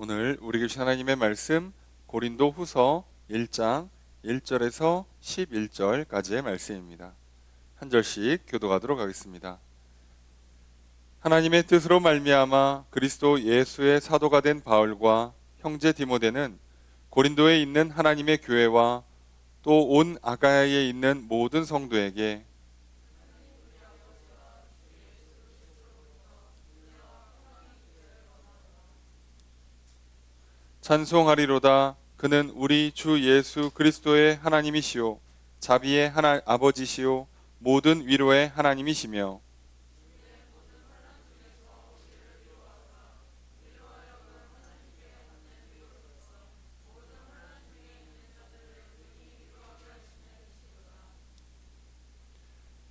오늘 우리 교신 하나님의 말씀 고린도 후서 1장 1절에서 11절까지의 말씀입니다. 한 절씩 교독하도록 하겠습니다. 하나님의 뜻으로 말미암아 그리스도 예수의 사도가 된 바울과 형제 디모데는 고린도에 있는 하나님의 교회와 또 온 아가야에 있는 모든 성도에게 찬송하리로다. 그는 우리 주 예수 그리스도의 하나님이시요 자비의 아버지시요 모든 위로의 하나님이시며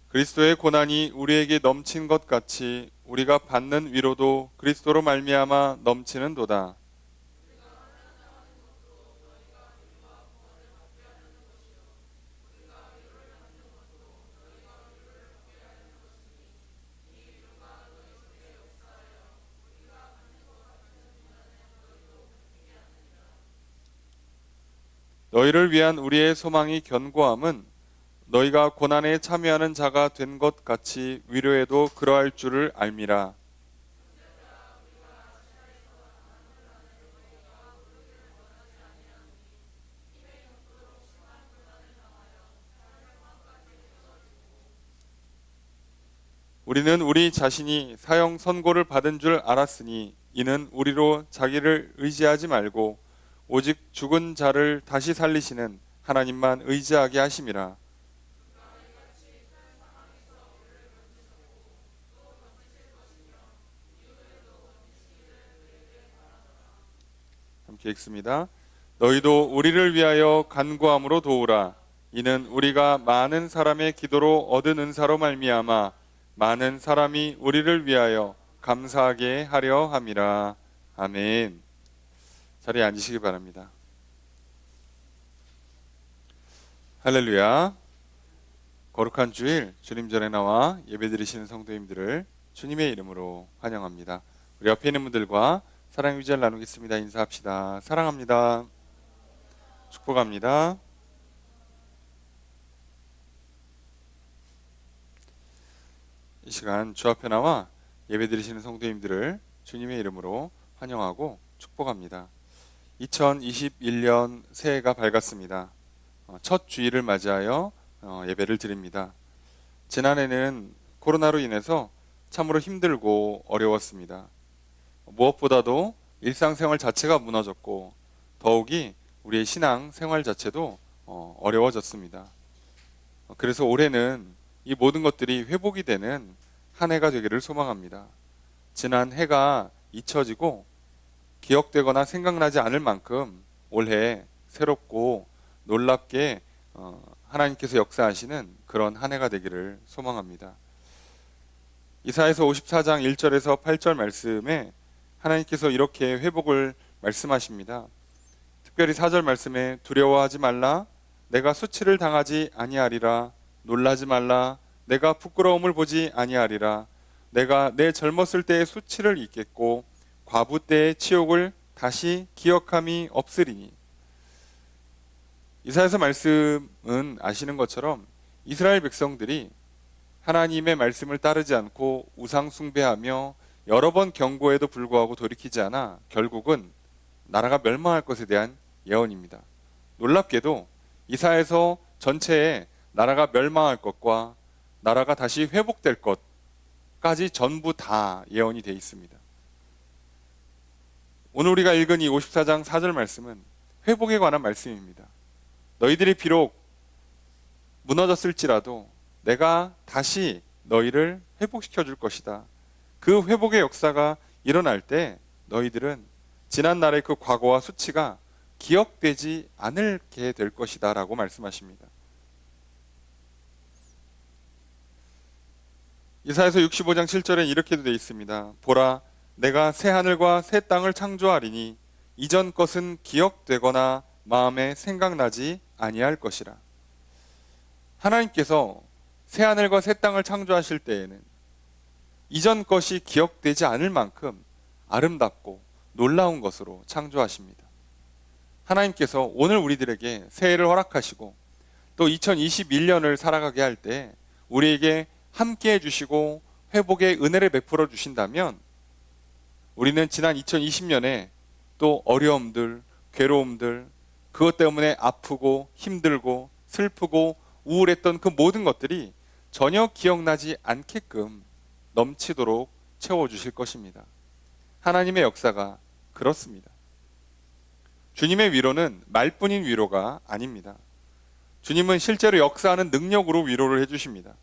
그리스도의 고난이 우리에게 넘친 것 같이 우리가 받는 위로도 그리스도로 말미암아 넘치는도다. 너희를 위한 우리의 소망이 견고함은 너희가 고난에 참여하는 자가 된 것 같이 위로에도 그러할 줄을 알미라. 우리는 우리 자신이 사형 선고를 받은 줄 알았으니 이는 우리로 자기를 의지하지 말고 오직 죽은 자를 다시 살리시는 하나님만 의지하게 하심이라. 함께 읽습니다. 너희도 우리를 위하여 간구함으로 도우라. 이는 우리가 많은 사람의 기도로 얻은 은사로 말미암아 많은 사람이 우리를 위하여 감사하게 하려 함이라. 아멘. 자리에 앉으시기 바랍니다. 할렐루야. 거룩한 주일 주님 전에 나와 예배드리시는 성도님들을 주님의 이름으로 환영합니다. 우리 옆에 있는 분들과 사랑의 위자를 나누겠습니다. 인사합시다. 사랑합니다. 축복합니다. 이 시간 주 앞에 나와 예배드리시는 성도님들을 주님의 이름으로 환영하고 축복합니다. 2021년 새해가 밝았습니다. 첫 주일을 맞이하여 예배를 드립니다. 지난해는 코로나로 인해서 참으로 힘들고 어려웠습니다. 무엇보다도 일상생활 자체가 무너졌고 더욱이 우리의 신앙 생활 자체도 어려워졌습니다. 그래서 올해는 이 모든 것들이 회복이 되는 한 해가 되기를 소망합니다. 지난 해가 잊혀지고 기억되거나 생각나지 않을 만큼 올해 새롭고 놀랍게 하나님께서 역사하시는 그런 한 해가 되기를 소망합니다. 이사야서 54장 1절에서 8절 말씀에 하나님께서 이렇게 회복을 말씀하십니다. 특별히 4절 말씀에 두려워하지 말라. 내가 수치를 당하지 아니하리라. 놀라지 말라. 내가 부끄러움을 보지 아니하리라. 내가 내 젊었을 때의 수치를 잊겠고 과부 때의 치욕을 다시 기억함이 없으리니. 이사야서 말씀은 아시는 것처럼 이스라엘 백성들이 하나님의 말씀을 따르지 않고 우상 숭배하며 여러 번 경고에도 불구하고 돌이키지 않아 결국은 나라가 멸망할 것에 대한 예언입니다. 놀랍게도 이사야서 전체에 나라가 멸망할 것과 나라가 다시 회복될 것까지 전부 다 예언이 되어 있습니다. 오늘 우리가 읽은 이 54장 4절 말씀은 회복에 관한 말씀입니다. 너희들이 비록 무너졌을지라도 내가 다시 너희를 회복시켜 줄 것이다. 그 회복의 역사가 일어날 때 너희들은 지난 날의 그 과거와 수치가 기억되지 않게 될 것이다 라고 말씀하십니다. 이사야서 65장 7절엔 이렇게도 되어 있습니다. 보라, 내가 새 하늘과 새 땅을 창조하리니 이전 것은 기억되거나 마음에 생각나지 아니할 것이라. 하나님께서 새 하늘과 새 땅을 창조하실 때에는 이전 것이 기억되지 않을 만큼 아름답고 놀라운 것으로 창조하십니다. 하나님께서 오늘 우리들에게 새해를 허락하시고 또 2021년을 살아가게 할 때 우리에게 함께 해주시고 회복의 은혜를 베풀어 주신다면 우리는 지난 2020년에 또 어려움들, 괴로움들, 그것 때문에 아프고 힘들고 슬프고 우울했던 그 모든 것들이 전혀 기억나지 않게끔 넘치도록 채워주실 것입니다. 하나님의 역사가 그렇습니다. 주님의 위로는 말뿐인 위로가 아닙니다. 주님은 실제로 역사하는 능력으로 위로를 해주십니다.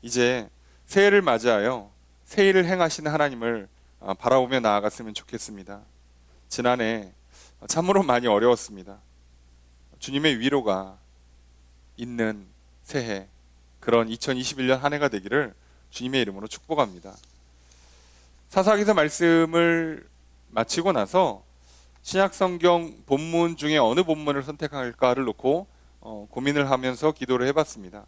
이제 새해를 맞이하여 새 일을 행하시는 하나님을 바라보며 나아갔으면 좋겠습니다. 지난해 참으로 많이 어려웠습니다. 주님의 위로가 있는 새해, 그런 2021년 한 해가 되기를 주님의 이름으로 축복합니다. 사사기서 말씀을 마치고 나서 신약성경 본문 중에 어느 본문을 선택할까를 놓고 고민을 하면서 기도를 해봤습니다.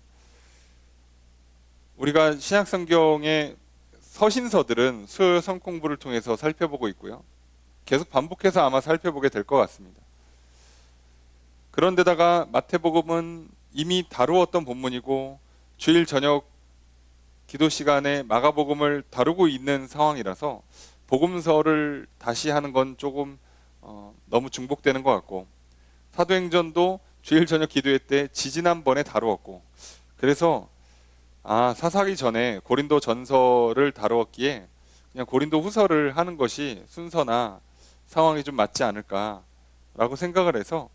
우리가 신약성경의 서신서들은 수요 성공부를 통해서 살펴보고 있고요. 계속 반복해서 아마 살펴보게 될 것 같습니다. 그런데다가 마태복음은 이미 다루었던 본문이고 주일 저녁 기도 시간에 마가복음을 다루고 있는 상황이라서 복음서를 다시 하는 건 조금 너무 중복되는 것 같고, 사도행전도 주일 저녁 기도회 때 지지난번에 다루었고, 그래서 사사기 전에 고린도 전서를 다루었기에 그냥 고린도 후서를 하는 것이 순서나 상황이 좀 맞지 않을까라고 생각을 해서,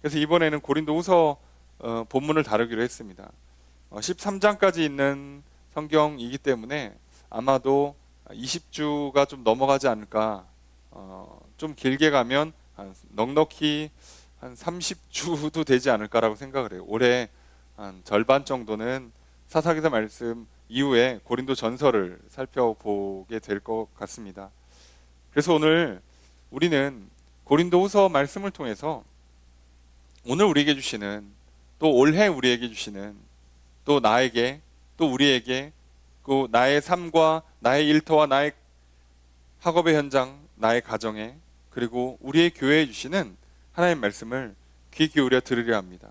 그래서 이번에는 고린도 후서 본문을 다루기로 했습니다. 13장까지 있는 성경이기 때문에 아마도 20주가 좀 넘어가지 않을까, 좀 길게 가면 넉넉히 한 30주도 되지 않을까라고 생각을 해요. 올해 한 절반 정도는 사사기서 말씀 이후에 고린도 전서를 살펴보게 될 것 같습니다. 그래서 오늘 우리는 고린도 후서 말씀을 통해서 오늘 우리에게 주시는, 또 올해 우리에게 주시는, 또 나에게, 또 우리에게, 또 나의 삶과 나의 일터와 나의 학업의 현장, 나의 가정에, 그리고 우리의 교회에 주시는 하나님의 말씀을 귀 기울여 들으려 합니다.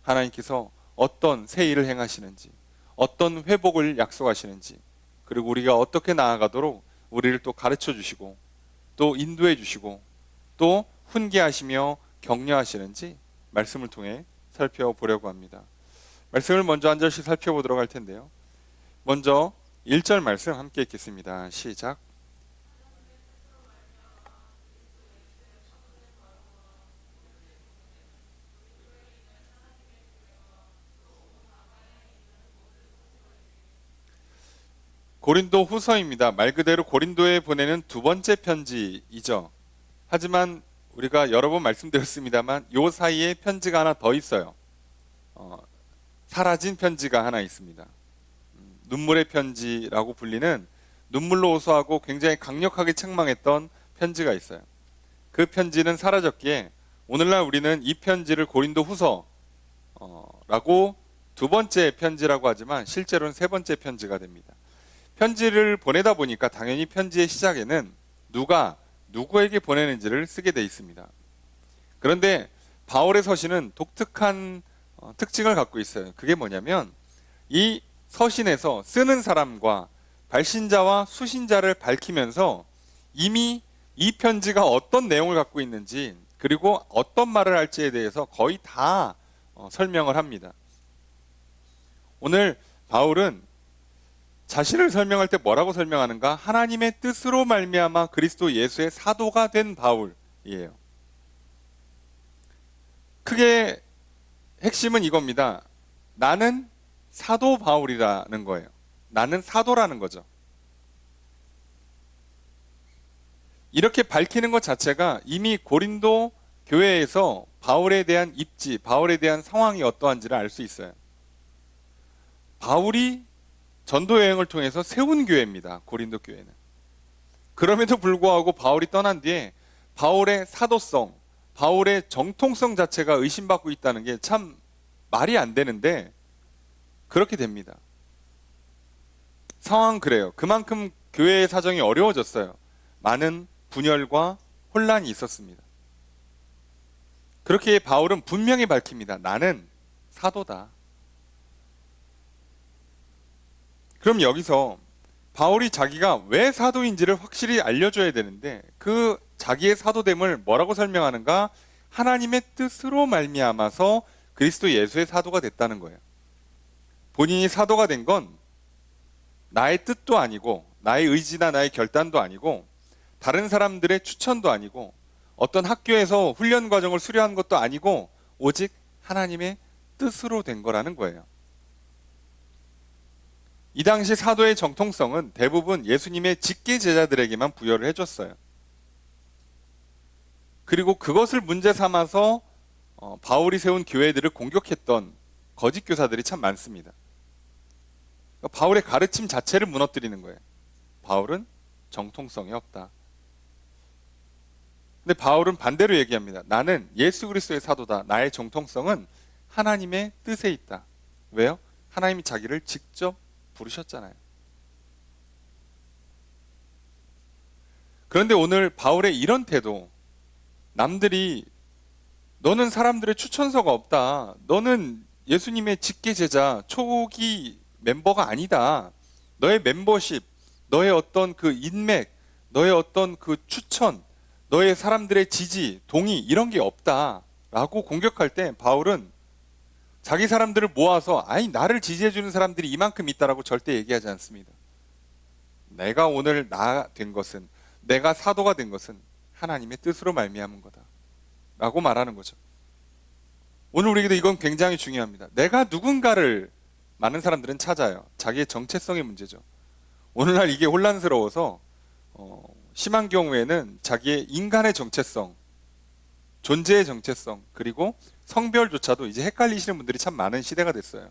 하나님께서 어떤 새 일을 행하시는지, 어떤 회복을 약속하시는지, 그리고 우리가 어떻게 나아가도록 우리를 또 가르쳐 주시고 또 인도해 주시고 또 훈계하시며 격려하시는지 말씀을 통해 살펴보려고 합니다. 말씀을 먼저 한 절씩 살펴보도록 할 텐데요. 먼저 1절 말씀 함께 읽겠습니다. 시작. 고린도 후서입니다. 말 그대로 고린도에 보내는 두 번째 편지이죠. 하지만 우리가 여러 번 말씀드렸습니다만 요 사이에 편지가 하나 더 있어요. 사라진 편지가 하나 있습니다. 눈물의 편지라고 불리는 눈물로 호소하고 굉장히 강력하게 책망했던 편지가 있어요. 그 편지는 사라졌기에 오늘날 우리는 이 편지를 고린도 후서라고 두 번째 편지라고 하지만 실제로는 세 번째 편지가 됩니다. 편지를 보내다 보니까 당연히 편지의 시작에는 누가 누구에게 보내는지를 쓰게 돼 있습니다. 그런데 바울의 서신은 독특한 특징을 갖고 있어요. 그게 뭐냐면 이 서신에서 쓰는 사람과 발신자와 수신자를 밝히면서 이미 이 편지가 어떤 내용을 갖고 있는지, 그리고 어떤 말을 할지에 대해서 거의 다 설명을 합니다. 오늘 바울은 자신을 설명할 때 뭐라고 설명하는가? 하나님의 뜻으로 말미암아 그리스도 예수의 사도가 된 바울이에요. 크게 핵심은 이겁니다. 나는 사도 바울이라는 거예요. 나는 사도라는 거죠. 이렇게 밝히는 것 자체가 이미 고린도 교회에서 바울에 대한 입지, 바울에 대한 상황이 어떠한지를 알 수 있어요. 바울이 전도 여행을 통해서 세운 교회입니다. 고린도 교회는. 그럼에도 불구하고 바울이 떠난 뒤에 바울의 사도성, 바울의 정통성 자체가 의심받고 있다는 게 참 말이 안 되는데 그렇게 됩니다. 상황은 그래요. 그만큼 교회의 사정이 어려워졌어요. 많은 분열과 혼란이 있었습니다. 그렇게 바울은 분명히 밝힙니다. 나는 사도다. 그럼 여기서 바울이 자기가 왜 사도인지를 확실히 알려줘야 되는데 그 자기의 사도됨을 뭐라고 설명하는가? 하나님의 뜻으로 말미암아서 그리스도 예수의 사도가 됐다는 거예요. 본인이 사도가 된 건 나의 뜻도 아니고 나의 의지나 나의 결단도 아니고 다른 사람들의 추천도 아니고 어떤 학교에서 훈련 과정을 수료한 것도 아니고 오직 하나님의 뜻으로 된 거라는 거예요. 이 당시 사도의 정통성은 대부분 예수님의 직계 제자들에게만 부여를 해줬어요. 그리고 그것을 문제 삼아서 바울이 세운 교회들을 공격했던 거짓 교사들이 참 많습니다. 그러니까 바울의 가르침 자체를 무너뜨리는 거예요. 바울은 정통성이 없다. 근데 바울은 반대로 얘기합니다. 나는 예수 그리스도의 사도다. 나의 정통성은 하나님의 뜻에 있다. 왜요? 하나님이 자기를 직접 부르셨잖아요. 그런데 오늘 바울의 이런 태도, 남들이 너는 사람들의 추천서가 없다. 너는 예수님의 직계 제자, 초기 멤버가 아니다. 너의 멤버십, 너의 어떤 그 인맥, 너의 어떤 그 추천, 너의 사람들의 지지, 동의 이런 게 없다라고 공격할 때 바울은 자기 사람들을 모아서 아니 나를 지지해주는 사람들이 이만큼 있다라고 절대 얘기하지 않습니다. 내가 오늘 나 된 것은, 내가 사도가 된 것은 하나님의 뜻으로 말미암은 거다 라고 말하는 거죠. 오늘 우리에게도 이건 굉장히 중요합니다. 내가 누군가를 많은 사람들은 찾아요. 자기의 정체성의 문제죠. 오늘날 이게 혼란스러워서 심한 경우에는 자기의 인간의 정체성, 존재의 정체성, 그리고 성별조차도 이제 헷갈리시는 분들이 참 많은 시대가 됐어요.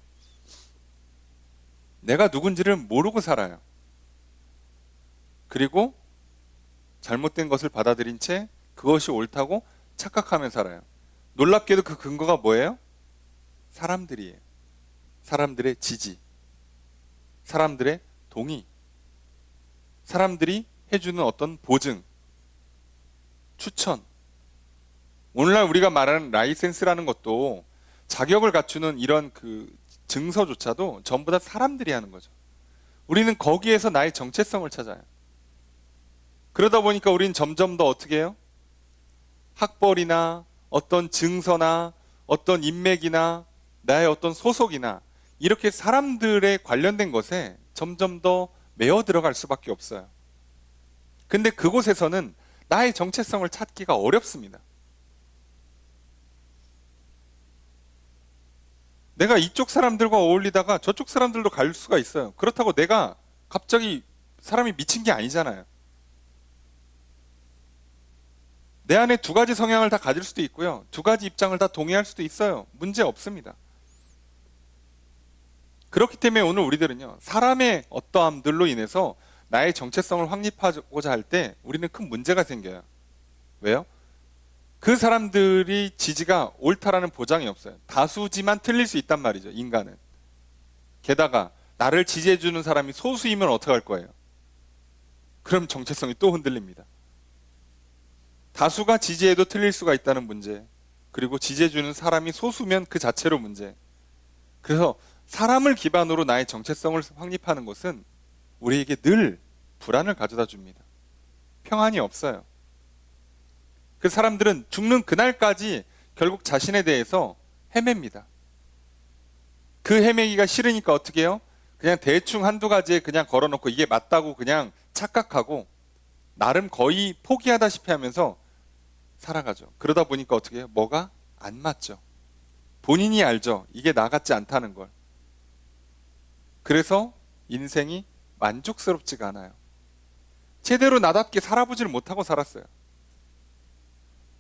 내가 누군지를 모르고 살아요. 그리고 잘못된 것을 받아들인 채 그것이 옳다고 착각하며 살아요. 놀랍게도 그 근거가 뭐예요? 사람들이에요. 사람들의 지지, 사람들의 동의, 사람들이 해주는 어떤 보증, 추천. 오늘날 우리가 말하는 라이센스라는 것도 자격을 갖추는 이런 그 증서조차도 전부 다 사람들이 하는 거죠. 우리는 거기에서 나의 정체성을 찾아요. 그러다 보니까 우리는 점점 더 어떻게 해요? 학벌이나 어떤 증서나 어떤 인맥이나 나의 어떤 소속이나 이렇게 사람들에 관련된 것에 점점 더 매어 들어갈 수밖에 없어요. 근데 그곳에서는 나의 정체성을 찾기가 어렵습니다. 내가 이쪽 사람들과 어울리다가 저쪽 사람들로 갈 수가 있어요. 그렇다고 내가 갑자기 사람이 미친 게 아니잖아요. 내 안에 두 가지 성향을 다 가질 수도 있고요. 두 가지 입장을 다 동의할 수도 있어요. 문제 없습니다. 그렇기 때문에 오늘 우리들은요, 사람의 어떠함들로 인해서 나의 정체성을 확립하고자 할 때 우리는 큰 문제가 생겨요. 왜요? 그 사람들이 지지가 옳다라는 보장이 없어요. 다수지만 틀릴 수 있단 말이죠, 인간은. 게다가 나를 지지해주는 사람이 소수이면 어떡할 거예요? 그럼 정체성이 또 흔들립니다. 다수가 지지해도 틀릴 수가 있다는 문제, 그리고 지지해주는 사람이 소수면 그 자체로 문제. 그래서 사람을 기반으로 나의 정체성을 확립하는 것은 우리에게 늘 불안을 가져다 줍니다. 평안이 없어요. 그 사람들은 죽는 그날까지 결국 자신에 대해서 헤맵니다. 그 헤매기가 싫으니까 어떻게 해요? 그냥 대충 한두 가지에 그냥 걸어놓고 이게 맞다고 그냥 착각하고 나름 거의 포기하다시피 하면서 살아가죠. 그러다 보니까 어떻게 해요? 뭐가 안 맞죠. 본인이 알죠. 이게 나 같지 않다는 걸. 그래서 인생이 만족스럽지가 않아요. 제대로 나답게 살아보지를 못하고 살았어요.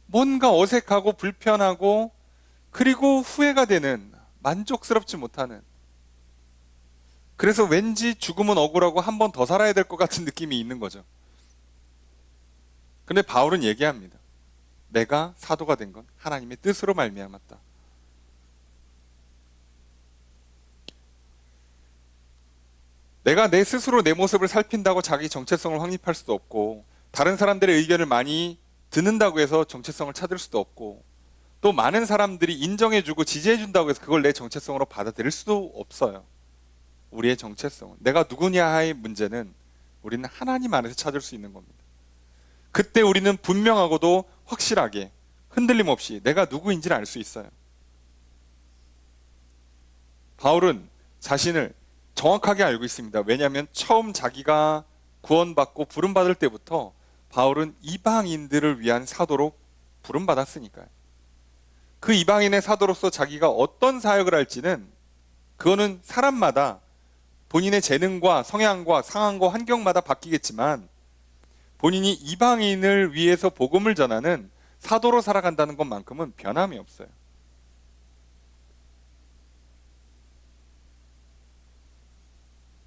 뭔가 어색하고 불편하고 그리고 후회가 되는, 만족스럽지 못하는, 그래서 왠지 죽음은 억울하고 한 번 더 살아야 될 것 같은 느낌이 있는 거죠. 근데 바울은 얘기합니다. 내가 사도가 된 건 하나님의 뜻으로 말미암았다. 내가 내 스스로 내 모습을 살핀다고 자기 정체성을 확립할 수도 없고, 다른 사람들의 의견을 많이 듣는다고 해서 정체성을 찾을 수도 없고, 또 많은 사람들이 인정해주고 지지해준다고 해서 그걸 내 정체성으로 받아들일 수도 없어요. 우리의 정체성은, 내가 누구냐의 문제는 우리는 하나님 안에서 찾을 수 있는 겁니다. 그때 우리는 분명하고도 확실하게 흔들림 없이 내가 누구인지를 알 수 있어요. 바울은 자신을 정확하게 알고 있습니다. 왜냐하면 처음 자기가 구원받고 부름받을 때부터 바울은 이방인들을 위한 사도로 부름받았으니까요. 그 이방인의 사도로서 자기가 어떤 사역을 할지는 그거는 사람마다 본인의 재능과 성향과 상황과 환경마다 바뀌겠지만, 본인이 이방인을 위해서 복음을 전하는 사도로 살아간다는 것만큼은 변함이 없어요.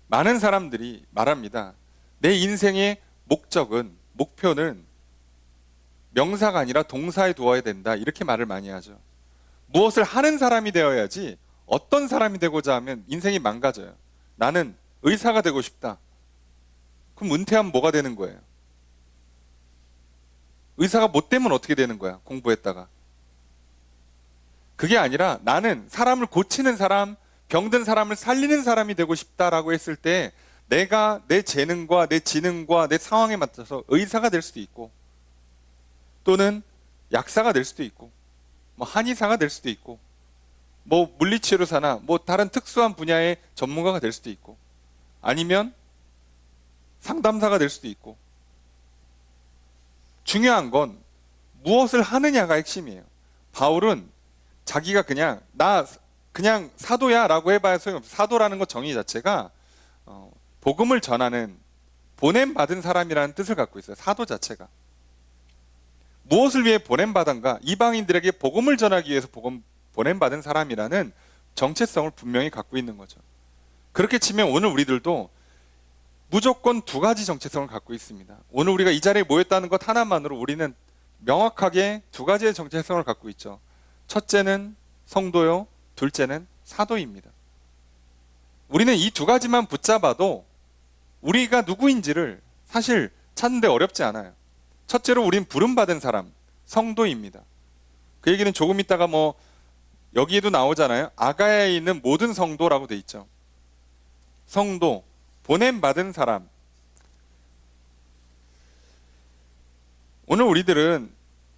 많은 사람들이 말합니다. 내 인생의 목표는 명사가 아니라 동사에 두어야 된다, 이렇게 말을 많이 하죠. 무엇을 하는 사람이 되어야지 어떤 사람이 되고자 하면 인생이 망가져요. 나는 의사가 되고 싶다. 그럼 은퇴하면 뭐가 되는 거예요? 의사가 못 되면 어떻게 되는 거야? 공부했다가. 그게 아니라 나는 사람을 고치는 사람, 병든 사람을 살리는 사람이 되고 싶다라고 했을 때 내가 내 재능과 내 지능과 내 상황에 맞춰서 의사가 될 수도 있고, 또는 약사가 될 수도 있고, 뭐 한의사가 될 수도 있고, 뭐 물리치료사나 뭐 다른 특수한 분야의 전문가가 될 수도 있고, 아니면 상담사가 될 수도 있고. 중요한 건 무엇을 하느냐가 핵심이에요. 바울은 자기가 그냥 사도야 라고 해봐야 소용없어요. 사도라는 것 정의 자체가 복음을 전하는, 보냄받은 사람이라는 뜻을 갖고 있어요. 사도 자체가. 무엇을 위해 보냄받은가? 이방인들에게 복음을 전하기 위해서 보냄받은 사람이라는 정체성을 분명히 갖고 있는 거죠. 그렇게 치면 오늘 우리들도 무조건 두 가지 정체성을 갖고 있습니다. 오늘 우리가 이 자리에 모였다는 것 하나만으로 우리는 명확하게 두 가지의 정체성을 갖고 있죠. 첫째는 성도요, 둘째는 사도입니다. 우리는 이 두 가지만 붙잡아도 우리가 누구인지를 사실 찾는데 어렵지 않아요. 첫째로 우린 부름받은 사람, 성도입니다. 그 얘기는 조금 있다가 뭐 여기에도 나오잖아요. 아가야에 있는 모든 성도라고 돼 있죠. 성도, 보냄받은 사람. 오늘 우리들은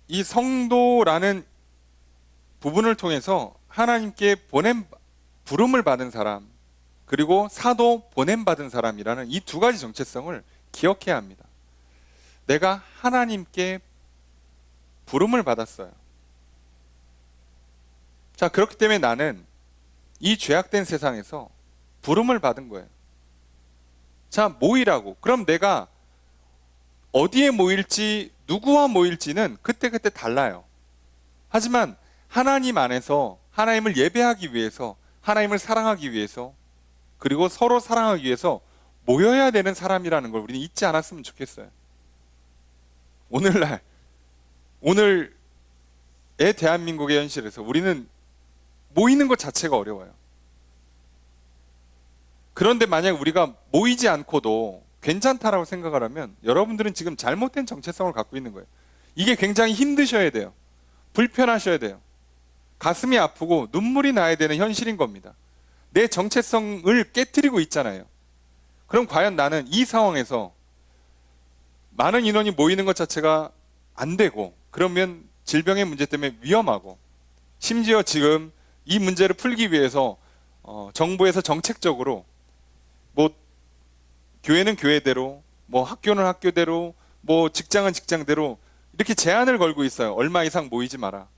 이 성도라는 부분을 통해서 하나님께 부름을 받은 사람, 그리고 사도, 보냄받은 사람이라는 이 두 가지 정체성을 기억해야 합니다. 내가 하나님께 부름을 받았어요. 자, 그렇기 때문에 나는 이 죄악된 세상에서 부름을 받은 거예요. 자, 모이라고. 그럼 내가 어디에 모일지, 누구와 모일지는 그때그때 달라요. 하지만 하나님 안에서 하나님을 예배하기 위해서, 하나님을 사랑하기 위해서, 그리고 서로 사랑하기 위해서 모여야 되는 사람이라는 걸 우리는 잊지 않았으면 좋겠어요. 오늘의 대한민국의 현실에서 우리는 모이는 것 자체가 어려워요. 그런데 만약 우리가 모이지 않고도 괜찮다라고 생각을 하면 여러분들은 지금 잘못된 정체성을 갖고 있는 거예요. 이게 굉장히 힘드셔야 돼요. 불편하셔야 돼요. 가슴이 아프고 눈물이 나야 되는 현실인 겁니다. 내 정체성을 깨트리고 있잖아요. 그럼 과연 나는 이 상황에서 많은 인원이 모이는 것 자체가 안 되고, 그러면 질병의 문제 때문에 위험하고, 심지어 지금 이 문제를 풀기 위해서 정부에서 정책적으로 뭐 교회는 교회대로, 뭐 학교는 학교대로, 뭐 직장은 직장대로 이렇게 제한을 걸고 있어요. 얼마 이상 모이지 마라.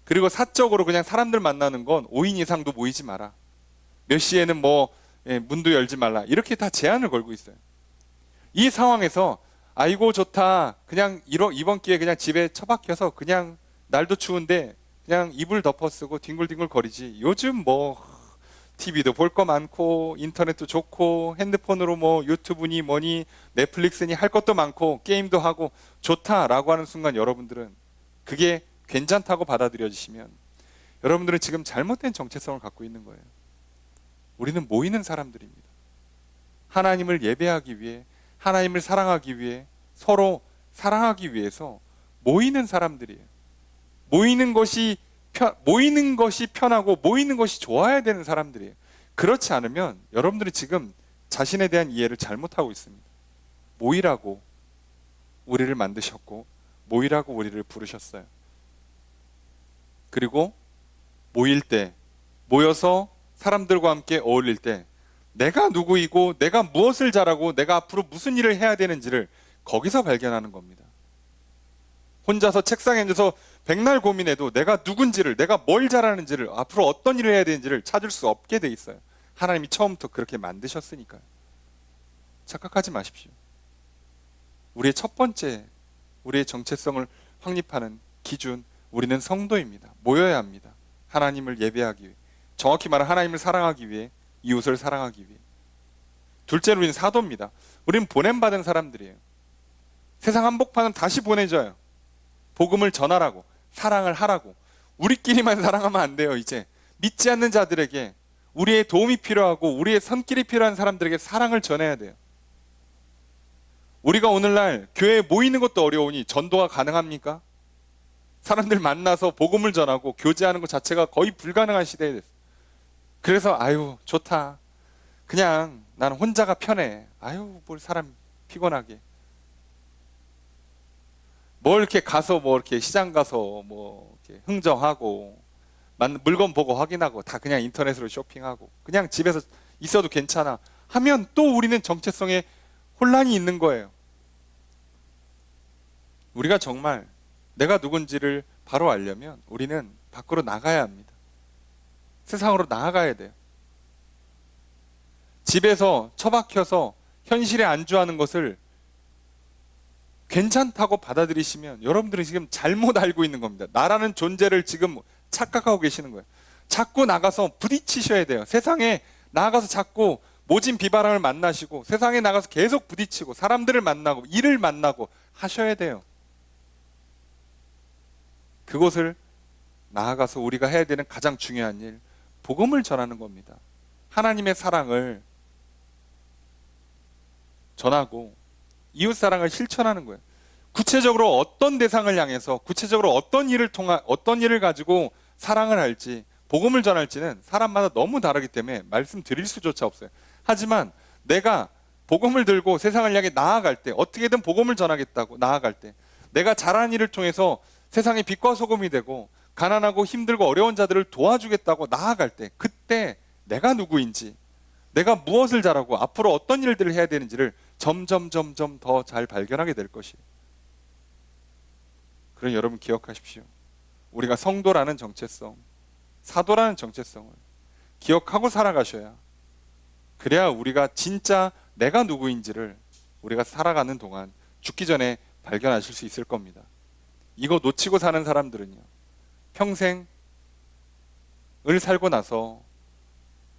그리고 사적으로 그냥 사람들 만나는 건 5인 이상도 모이지 마라. 몇 시에는 뭐 문도 열지 말라. 이렇게 다 제한을 걸고 있어요. 이 상황에서 아이고 좋다, 그냥 이번 기회에 그냥 집에 처박혀서 그냥 날도 추운데 그냥 이불 덮어 쓰고 뒹굴뒹굴 거리지. 요즘 뭐 TV도 볼 거 많고 인터넷도 좋고 핸드폰으로 뭐 유튜브니 뭐니 넷플릭스니 할 것도 많고 게임도 하고 좋다라고 하는 순간 여러분들은 그게 괜찮다고 받아들여지시면 여러분들은 지금 잘못된 정체성을 갖고 있는 거예요. 우리는 모이는 사람들입니다. 하나님을 예배하기 위해, 하나님을 사랑하기 위해, 서로 사랑하기 위해서 모이는 사람들이에요. 모이는 것이 편하고 모이는 것이 좋아야 되는 사람들이에요. 그렇지 않으면 여러분들이 지금 자신에 대한 이해를 잘못하고 있습니다. 모이라고 우리를 만드셨고 모이라고 우리를 부르셨어요. 그리고 모일 때, 모여서 사람들과 함께 어울릴 때 내가 누구이고 내가 무엇을 잘하고 내가 앞으로 무슨 일을 해야 되는지를 거기서 발견하는 겁니다. 혼자서 책상에 앉아서 백날 고민해도 내가 누군지를, 내가 뭘 잘하는지를, 앞으로 어떤 일을 해야 되는지를 찾을 수 없게 돼 있어요. 하나님이 처음부터 그렇게 만드셨으니까요. 착각하지 마십시오. 우리의 첫 번째, 우리의 정체성을 확립하는 기준, 우리는 성도입니다. 모여야 합니다. 하나님을 예배하기 위해, 정확히 말하면 하나님을 사랑하기 위해, 이웃을 사랑하기 위해. 둘째로 우리는 사도입니다. 우리는 보냄받은 사람들이에요. 세상 한복판은 다시 보내줘요. 복음을 전하라고, 사랑을 하라고. 우리끼리만 사랑하면 안 돼요. 이제 믿지 않는 자들에게, 우리의 도움이 필요하고 우리의 손길이 필요한 사람들에게 사랑을 전해야 돼요. 우리가 오늘날 교회에 모이는 것도 어려우니 전도가 가능합니까? 사람들 만나서 복음을 전하고 교제하는 것 자체가 거의 불가능한 시대에 됐어요. 그래서 아유 좋다, 그냥 나는 혼자가 편해, 아유 뭘 사람 피곤하게, 뭐 이렇게 가서 뭐 이렇게 시장 가서 뭐 이렇게 흥정하고 물건 보고 확인하고 다 그냥 인터넷으로 쇼핑하고 그냥 집에서 있어도 괜찮아 하면 또 우리는 정체성에 혼란이 있는 거예요. 우리가 정말 내가 누군지를 바로 알려면 우리는 밖으로 나가야 합니다. 세상으로 나아가야 돼요. 집에서 처박혀서 현실에 안주하는 것을 괜찮다고 받아들이시면 여러분들은 지금 잘못 알고 있는 겁니다. 나라는 존재를 지금 착각하고 계시는 거예요. 자꾸 나가서 부딪히셔야 돼요. 세상에 나가서 자꾸 모진 비바람을 만나시고 세상에 나가서 계속 부딪히고 사람들을 만나고 일을 만나고 하셔야 돼요. 그곳을 나아가서 우리가 해야 되는 가장 중요한 일, 복음을 전하는 겁니다. 하나님의 사랑을 전하고 이웃사랑을 실천하는 거예요. 구체적으로 어떤 대상을 향해서 구체적으로 어떤 일을 가지고 사랑을 할지, 복음을 전할지는 사람마다 너무 다르기 때문에 말씀드릴 수조차 없어요. 하지만 내가 복음을 들고 세상을 향해 나아갈 때, 어떻게든 복음을 전하겠다고 나아갈 때, 내가 잘하는 일을 통해서 세상의 빛과 소금이 되고 가난하고 힘들고 어려운 자들을 도와주겠다고 나아갈 때, 그때 내가 누구인지, 내가 무엇을 잘하고 앞으로 어떤 일들을 해야 되는지를 점점 더 잘 발견하게 될 것이에요. 그럼 여러분 기억하십시오. 우리가 성도라는 정체성, 사도라는 정체성을 기억하고 살아가셔야, 그래야 우리가 진짜 내가 누구인지를 우리가 살아가는 동안 죽기 전에 발견하실 수 있을 겁니다. 이거 놓치고 사는 사람들은요, 평생을 살고 나서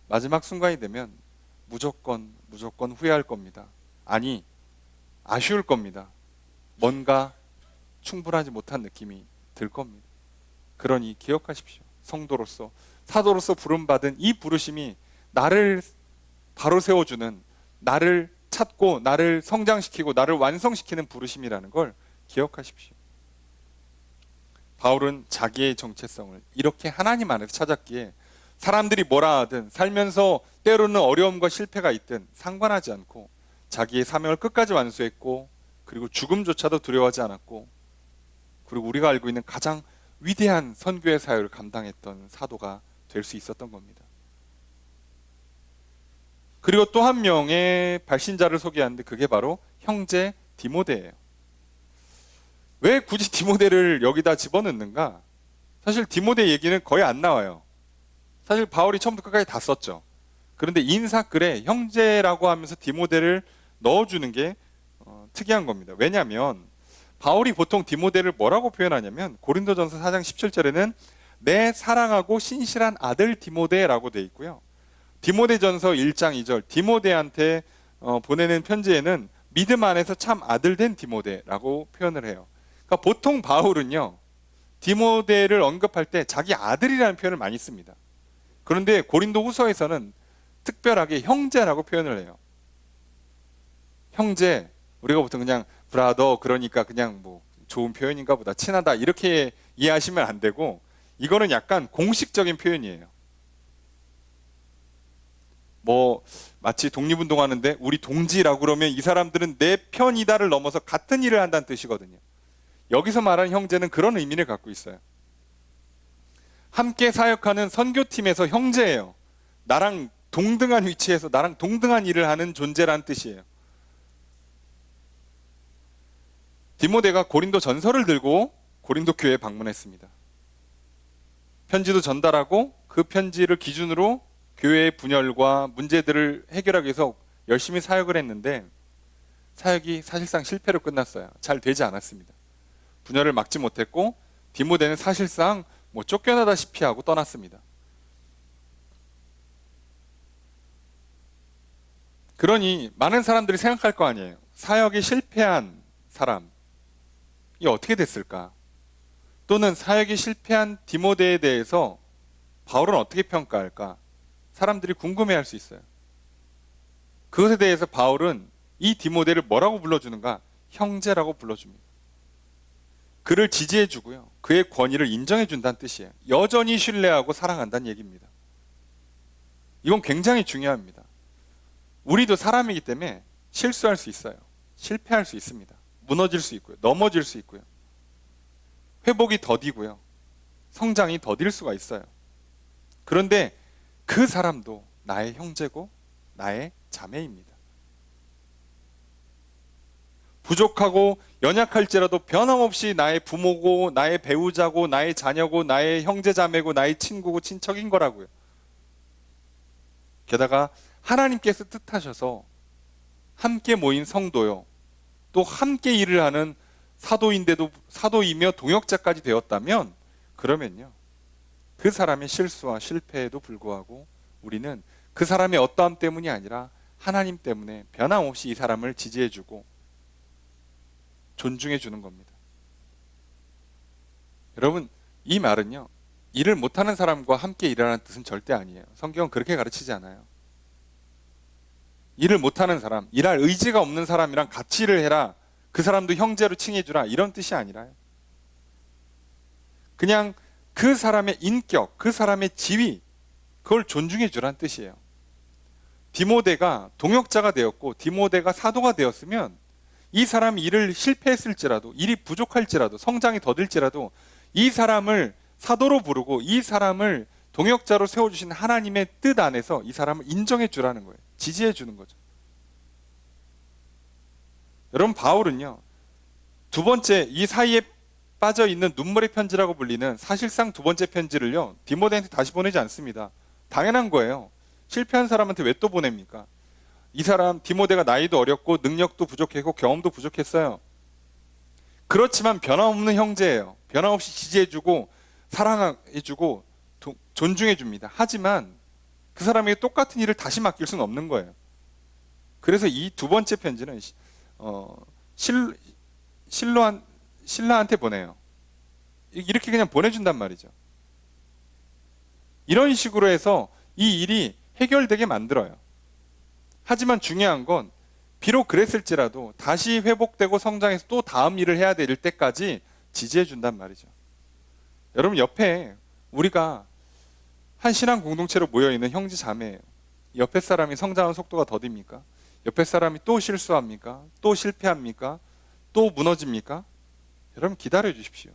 마지막 순간이 되면 무조건 후회할 겁니다. 아니, 아쉬울 겁니다. 뭔가 충분하지 못한 느낌이 들 겁니다. 그러니 기억하십시오. 성도로서, 사도로서 부름받은 이 부르심이 나를 바로 세워주는, 나를 찾고 나를 성장시키고 나를 완성시키는 부르심이라는 걸 기억하십시오. 바울은 자기의 정체성을 이렇게 하나님 안에서 찾았기에 사람들이 뭐라 하든, 살면서 때로는 어려움과 실패가 있든 상관하지 않고 자기의 사명을 끝까지 완수했고, 그리고 죽음조차도 두려워하지 않았고, 그리고 우리가 알고 있는 가장 위대한 선교의 사역을 감당했던 사도가 될 수 있었던 겁니다. 그리고 또 한 명의 발신자를 소개하는데 그게 바로 형제 디모데예요. 왜 굳이 디모데를 여기다 집어넣는가? 사실 디모데 얘기는 거의 안 나와요. 사실 바울이 처음부터 끝까지 다 썼죠. 그런데 인사글에 형제라고 하면서 디모데를 넣어주는 게 특이한 겁니다. 왜냐하면 바울이 보통 디모데를 뭐라고 표현하냐면, 고린도전서 4장 17절에는 내 사랑하고 신실한 아들 디모데라고 돼 있고요, 디모데전서 1장 2절 디모데한테 보내는 편지에는 믿음 안에서 참 아들 된 디모데라고 표현을 해요. 그러니까 보통 바울은요, 디모데를 언급할 때 자기 아들이라는 표현을 많이 씁니다. 그런데 고린도 후서에서는 특별하게 형제라고 표현을 해요. 형제, 우리가 보통 그냥 브라더, 그러니까 그냥 뭐 좋은 표현인가 보다. 친하다. 이렇게 이해하시면 안 되고, 이거는 약간 공식적인 표현이에요. 뭐 마치 독립운동하는데 우리 동지라고 그러면 이 사람들은 내 편이다를 넘어서 같은 일을 한다는 뜻이거든요. 여기서 말하는 형제는 그런 의미를 갖고 있어요. 함께 사역하는 선교팀에서 형제예요. 나랑 동등한 위치에서 나랑 동등한 일을 하는 존재란 뜻이에요. 디모데가 고린도 전서를 들고 고린도 교회에 방문했습니다. 편지도 전달하고 그 편지를 기준으로 교회의 분열과 문제들을 해결하기 위해서 열심히 사역을 했는데 사역이 사실상 실패로 끝났어요. 잘 되지 않았습니다. 분열을 막지 못했고 디모데는 사실상 뭐 쫓겨나다시피 하고 떠났습니다. 그러니 많은 사람들이 생각할 거 아니에요. 사역이 실패한 사람이 어떻게 됐을까? 또는 사역이 실패한 디모데에 대해서 바울은 어떻게 평가할까? 사람들이 궁금해할 수 있어요. 그것에 대해서 바울은 이 디모데를 뭐라고 불러주는가? 형제라고 불러줍니다. 그를 지지해주고요. 그의 권위를 인정해준다는 뜻이에요. 여전히 신뢰하고 사랑한다는 얘기입니다. 이건 굉장히 중요합니다. 우리도 사람이기 때문에 실수할 수 있어요. 실패할 수 있습니다. 무너질 수 있고요. 넘어질 수 있고요. 회복이 더디고요. 성장이 더딜 수가 있어요. 그런데 그 사람도 나의 형제고 나의 자매입니다. 부족하고 연약할지라도 변함없이 나의 부모고 나의 배우자고 나의 자녀고 나의 형제자매고 나의 친구고 친척인 거라고요. 게다가 하나님께서 뜻하셔서 함께 모인 성도요. 또 함께 일을 하는 사도인데도 사도이며 동역자까지 되었다면 그러면요. 그 사람의 실수와 실패에도 불구하고 우리는 그 사람의 어떠함 때문이 아니라 하나님 때문에 변함없이 이 사람을 지지해주고 존중해주는 겁니다. 여러분, 이 말은요. 일을 못하는 사람과 함께 일하라는 뜻은 절대 아니에요. 성경은 그렇게 가르치지 않아요. 일을 못하는 사람, 일할 의지가 없는 사람이랑 같이 일을 해라. 그 사람도 형제로 칭해주라. 이런 뜻이 아니라요. 그냥 그 사람의 인격, 그 사람의 지위, 그걸 존중해주라는 뜻이에요. 디모데가 동역자가 되었고 디모데가 사도가 되었으면 이 사람이 일을 실패했을지라도 일이 부족할지라도 성장이 더딜지라도 이 사람을 사도로 부르고 이 사람을 동역자로 세워주신 하나님의 뜻 안에서 이 사람을 인정해 주라는 거예요. 지지해 주는 거죠. 여러분 바울은요. 두 번째 이 사이에 빠져있는 눈물의 편지라고 불리는 사실상 두 번째 편지를요. 디모데한테 다시 보내지 않습니다. 당연한 거예요. 실패한 사람한테 왜 또 보냅니까? 이 사람 디모데가 나이도 어렸고 능력도 부족했고 경험도 부족했어요. 그렇지만 변함없는 형제예요. 변함없이 지지해주고 사랑해주고 존중해줍니다. 하지만 그 사람에게 똑같은 일을 다시 맡길 수는 없는 거예요. 그래서 이 두 번째 편지는 신라한테 보내요. 이렇게 그냥 보내준단 말이죠. 이런 식으로 해서 이 일이 해결되게 만들어요. 하지만 중요한 건 비록 그랬을지라도 다시 회복되고 성장해서 또 다음 일을 해야 될 때까지 지지해 준단 말이죠. 여러분 옆에 우리가 한 신앙 공동체로 모여있는 형제 자매예요. 옆에 사람이 성장하는 속도가 더딥니까? 옆에 사람이 또 실수합니까? 또 실패합니까? 또 무너집니까? 여러분 기다려 주십시오.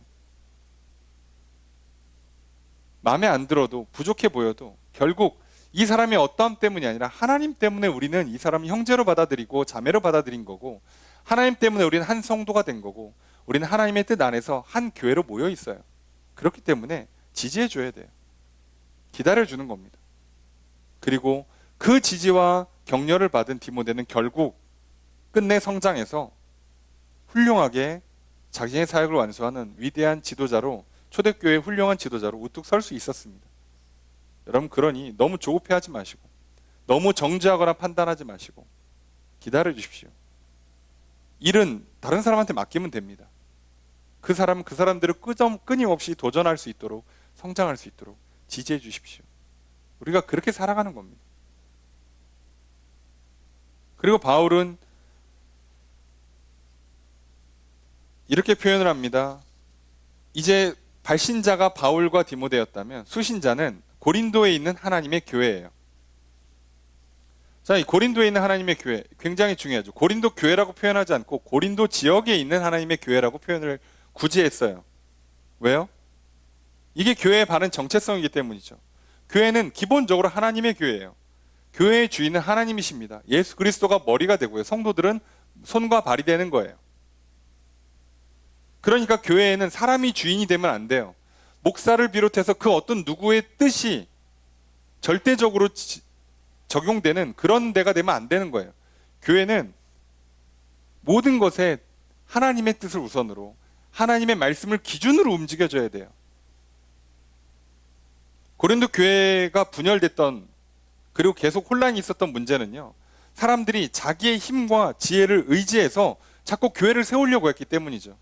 마음에 안 들어도 부족해 보여도 결국 이 사람의 어떠함 때문이 아니라 하나님 때문에 우리는 이 사람을 형제로 받아들이고 자매로 받아들인 거고 하나님 때문에 우리는 한 성도가 된 거고 우리는 하나님의 뜻 안에서 한 교회로 모여 있어요. 그렇기 때문에 지지해 줘야 돼요. 기다려 주는 겁니다. 그리고 그 지지와 격려를 받은 디모데는 결국 끝내 성장해서 훌륭하게 자신의 사역을 완수하는 위대한 지도자로 초대교회의 훌륭한 지도자로 우뚝 설 수 있었습니다. 여러분 그러니 너무 조급해하지 마시고 너무 정죄하거나 판단하지 마시고 기다려 주십시오. 일은 다른 사람한테 맡기면 됩니다. 그 사람은 그 사람들을 끊임없이 도전할 수 있도록 성장할 수 있도록 지지해 주십시오. 우리가 그렇게 살아가는 겁니다. 그리고 바울은 이렇게 표현을 합니다. 이제 발신자가 바울과 디모데였다면 수신자는 고린도에 있는 하나님의 교회예요. 자, 이 고린도에 있는 하나님의 교회 굉장히 중요하죠. 고린도 교회라고 표현하지 않고 고린도 지역에 있는 하나님의 교회라고 표현을 굳이 했어요. 왜요? 이게 교회의 바른 정체성이기 때문이죠. 교회는 기본적으로 하나님의 교회예요. 교회의 주인은 하나님이십니다. 예수 그리스도가 머리가 되고요. 성도들은 손과 발이 되는 거예요. 그러니까 교회에는 사람이 주인이 되면 안 돼요. 목사를 비롯해서 그 어떤 누구의 뜻이 절대적으로 적용되는 그런 데가 되면 안 되는 거예요. 교회는 모든 것에 하나님의 뜻을 우선으로 하나님의 말씀을 기준으로 움직여줘야 돼요. 고린도 교회가 분열됐던 그리고 계속 혼란이 있었던 문제는요. 사람들이 자기의 힘과 지혜를 의지해서 자꾸 교회를 세우려고 했기 때문이죠.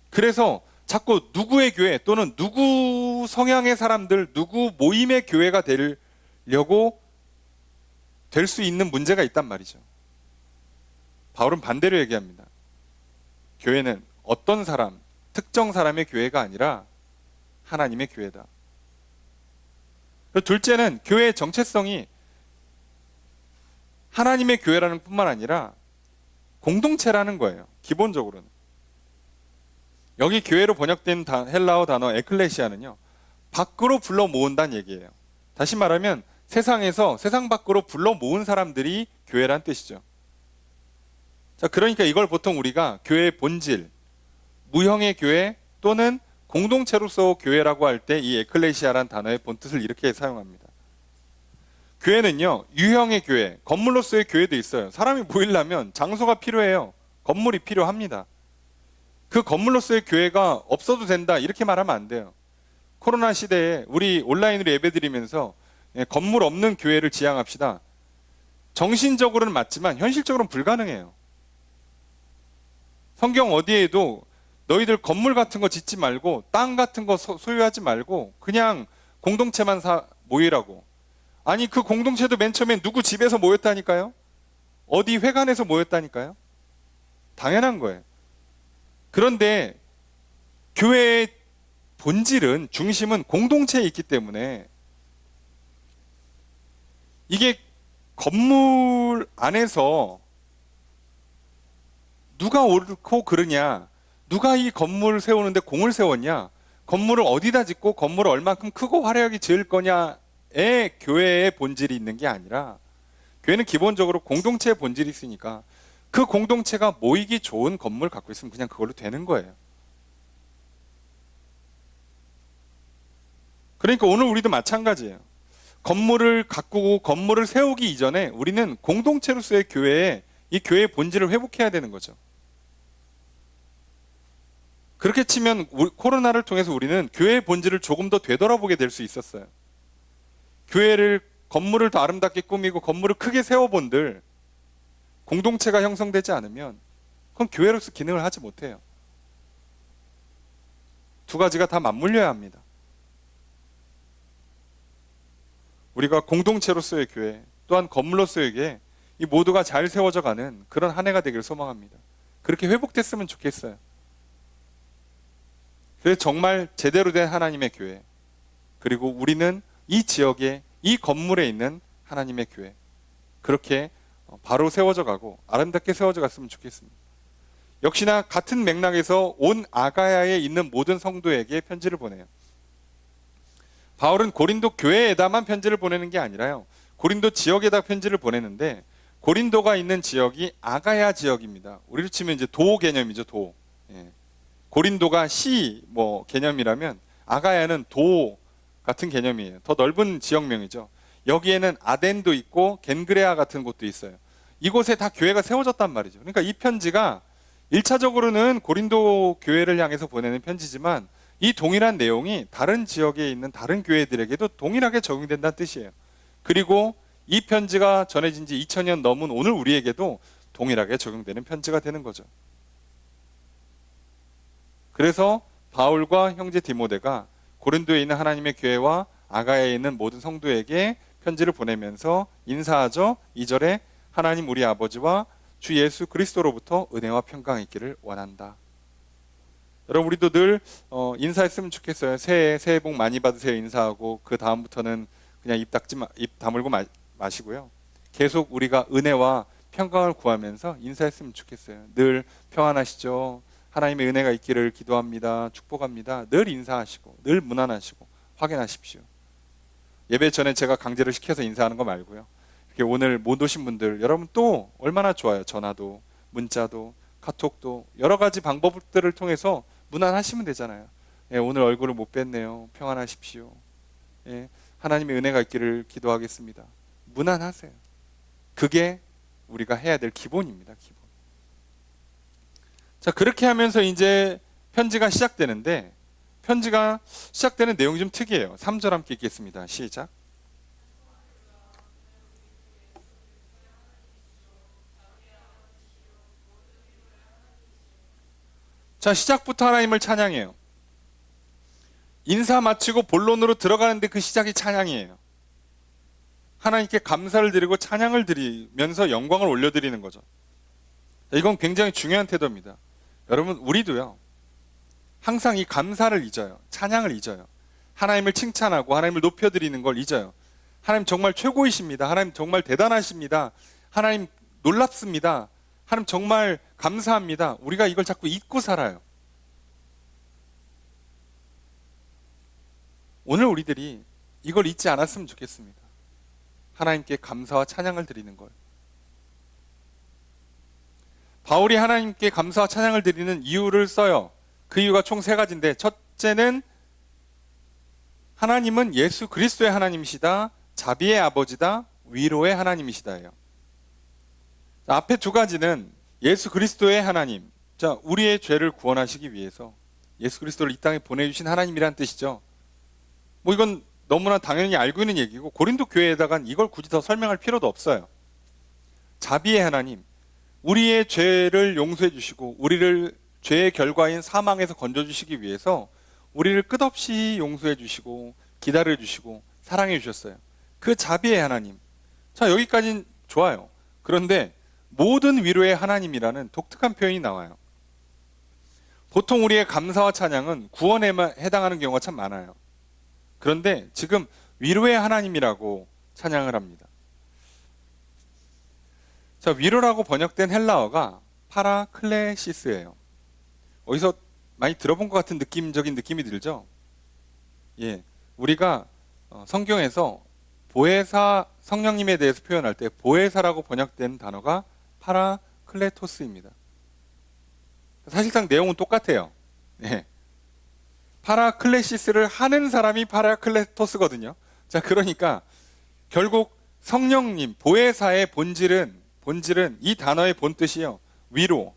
그래서 자꾸 누구의 교회 또는 누구 성향의 사람들, 누구 모임의 교회가 되려고 될 수 있는 문제가 있단 말이죠. 바울은 반대로 얘기합니다. 교회는 어떤 사람, 특정 사람의 교회가 아니라 하나님의 교회다. 둘째는 교회의 정체성이 하나님의 교회라는 뿐만 아니라 공동체라는 거예요. 기본적으로는. 여기 교회로 번역된 헬라어 단어 에클레시아는요. 밖으로 불러 모은다는 얘기예요. 다시 말하면 세상에서 세상 밖으로 불러 모은 사람들이 교회란 뜻이죠. 자, 그러니까 이걸 보통 우리가 교회의 본질, 무형의 교회 또는 공동체로서 교회라고 할 때 이 에클레시아란 단어의 본뜻을 이렇게 사용합니다. 교회는요, 유형의 교회, 건물로서의 교회도 있어요. 사람이 모이려면 장소가 필요해요. 건물이 필요합니다. 그 건물로서의 교회가 없어도 된다 이렇게 말하면 안 돼요. 코로나 시대에 우리 온라인으로 예배드리면서 건물 없는 교회를 지향합시다. 정신적으로는 맞지만 현실적으로는 불가능해요. 성경 어디에도 너희들 건물 같은 거 짓지 말고 땅 같은 거 소유하지 말고 그냥 공동체만 모이라고. 아니 그 공동체도 맨 처음에 누구 집에서 모였다니까요. 어디 회관에서 모였다니까요. 당연한 거예요. 그런데 교회의 본질은 중심은 공동체에 있기 때문에 이게 건물 안에서 누가 옳고 그르냐, 누가 이 건물을 세우는데 공을 세웠냐, 건물을 어디다 짓고 건물을 얼만큼 크고 화려하게 지을 거냐에 교회의 본질이 있는 게 아니라 교회는 기본적으로 공동체의 본질이 있으니까 그 공동체가 모이기 좋은 건물 갖고 있으면 그냥 그걸로 되는 거예요. 그러니까 오늘 우리도 마찬가지예요. 건물을 가꾸고 건물을 세우기 이전에 우리는 공동체로서의 교회에 이 교회의 본질을 회복해야 되는 거죠. 그렇게 치면 코로나를 통해서 우리는 교회의 본질을 조금 더 되돌아보게 될 수 있었어요. 교회를 건물을 더 아름답게 꾸미고 건물을 크게 세워본들 공동체가 형성되지 않으면 그건 교회로서 기능을 하지 못해요. 두 가지가 다 맞물려야 합니다. 우리가 공동체로서의 교회 또한 건물로서의 교회 이 모두가 잘 세워져 가는 그런 한 해가 되기를 소망합니다. 그렇게 회복됐으면 좋겠어요. 그래서 정말 제대로 된 하나님의 교회, 그리고 우리는 이 지역에 이 건물에 있는 하나님의 교회, 그렇게 바로 세워져 가고 아름답게 세워져 갔으면 좋겠습니다. 역시나 같은 맥락에서 온 아가야에 있는 모든 성도에게 편지를 보내요. 바울은 고린도 교회에다만 편지를 보내는 게 아니라요, 고린도 지역에다 편지를 보내는데 고린도가 있는 지역이 아가야 지역입니다. 우리로 치면 이제 도 개념이죠. 도. 예. 고린도가 시 개념이라면 아가야는 도 같은 개념이에요. 더 넓은 지역명이죠. 여기에는 아덴도 있고 겐그레아 같은 곳도 있어요. 이곳에 다 교회가 세워졌단 말이죠. 그러니까 이 편지가 1차적으로는 고린도 교회를 향해서 보내는 편지지만 이 동일한 내용이 다른 지역에 있는 다른 교회들에게도 동일하게 적용된다는 뜻이에요. 그리고 이 편지가 전해진 지 2000년 넘은 오늘 우리에게도 동일하게 적용되는 편지가 되는 거죠. 그래서 바울과 형제 디모데가 고린도에 있는 하나님의 교회와 아가야에 있는 모든 성도에게 편지를 보내면서 인사하죠. 2절에 하나님 우리 아버지와 주 예수 그리스도로부터 은혜와 평강이 있기를 원한다. 여러분, 우리도 늘 인사했으면 좋겠어요. 새해 복 많이 받으세요 인사하고, 그 다음부터는 그냥 입 다물고 마시고요. 계속 우리가 은혜와 평강을 구하면서 인사했으면 좋겠어요. 늘 평안하시죠? 하나님의 은혜가 있기를 기도합니다. 축복합니다. 늘 인사하시고, 늘 문안하시고 확인하십시오. 예배 전에 제가 강제로 시켜서 인사하는 거 말고요. 이렇게 오늘 못 오신 분들, 여러분 또 얼마나 좋아요. 전화도, 문자도, 카톡도 여러 가지 방법들을 통해서 문안하시면 되잖아요. 예, 오늘 얼굴을 못 뵀네요. 평안하십시오. 예, 하나님의 은혜가 있기를 기도하겠습니다. 문안하세요. 그게 우리가 해야 될 기본입니다. 기본. 자, 그렇게 하면서 이제 편지가 시작되는데, 편지가 시작되는 내용이 좀 특이해요. 3절 함께 읽겠습니다. 시작. 자, 시작부터 하나님을 찬양해요. 인사 마치고 본론으로 들어가는데 그 시작이 찬양이에요. 하나님께 감사를 드리고 찬양을 드리면서 영광을 올려드리는 거죠. 이건 굉장히 중요한 태도입니다. 여러분, 우리도요, 항상 이 감사를 잊어요. 찬양을 잊어요. 하나님을 칭찬하고 하나님을 높여드리는 걸 잊어요. 하나님 정말 최고이십니다. 하나님 정말 대단하십니다. 하나님 놀랍습니다. 하나님 정말 감사합니다. 우리가 이걸 자꾸 잊고 살아요. 오늘 우리들이 이걸 잊지 않았으면 좋겠습니다. 하나님께 감사와 찬양을 드리는 걸. 바울이 하나님께 감사와 찬양을 드리는 이유를 써요. 그 이유가 총 3가지인데, 첫째는 하나님은 예수 그리스도의 하나님이시다, 자비의 아버지다, 위로의 하나님이시다예요. 앞에 2가지는 예수 그리스도의 하나님, 자, 우리의 죄를 구원하시기 위해서 예수 그리스도를 이 땅에 보내주신 하나님이란 뜻이죠. 뭐 이건 너무나 당연히 알고 있는 얘기고, 고린도 교회에다간 이걸 굳이 더 설명할 필요도 없어요. 자비의 하나님, 우리의 죄를 용서해 주시고 우리를 죄의 결과인 사망에서 건져주시기 위해서 우리를 끝없이 용서해 주시고 기다려 주시고 사랑해 주셨어요. 그 자비의 하나님. 자, 여기까지는 좋아요. 그런데 모든 위로의 하나님이라는 독특한 표현이 나와요. 보통 우리의 감사와 찬양은 구원에만 해당하는 경우가 참 많아요. 그런데 지금 위로의 하나님이라고 찬양을 합니다. 자, 위로라고 번역된 헬라어가 파라클레시스예요. 어디서 많이 들어본 것 같은 느낌적인 느낌이 들죠? 예, 우리가 성경에서 보혜사, 성령님에 대해서 표현할 때 보혜사라고 번역된 단어가 파라클레토스입니다. 사실상 내용은 똑같아요. 예. 파라클레시스를 하는 사람이 파라클레토스거든요. 자, 그러니까 결국 성령님, 보혜사의 본질은 이 단어의 본뜻이요, 위로,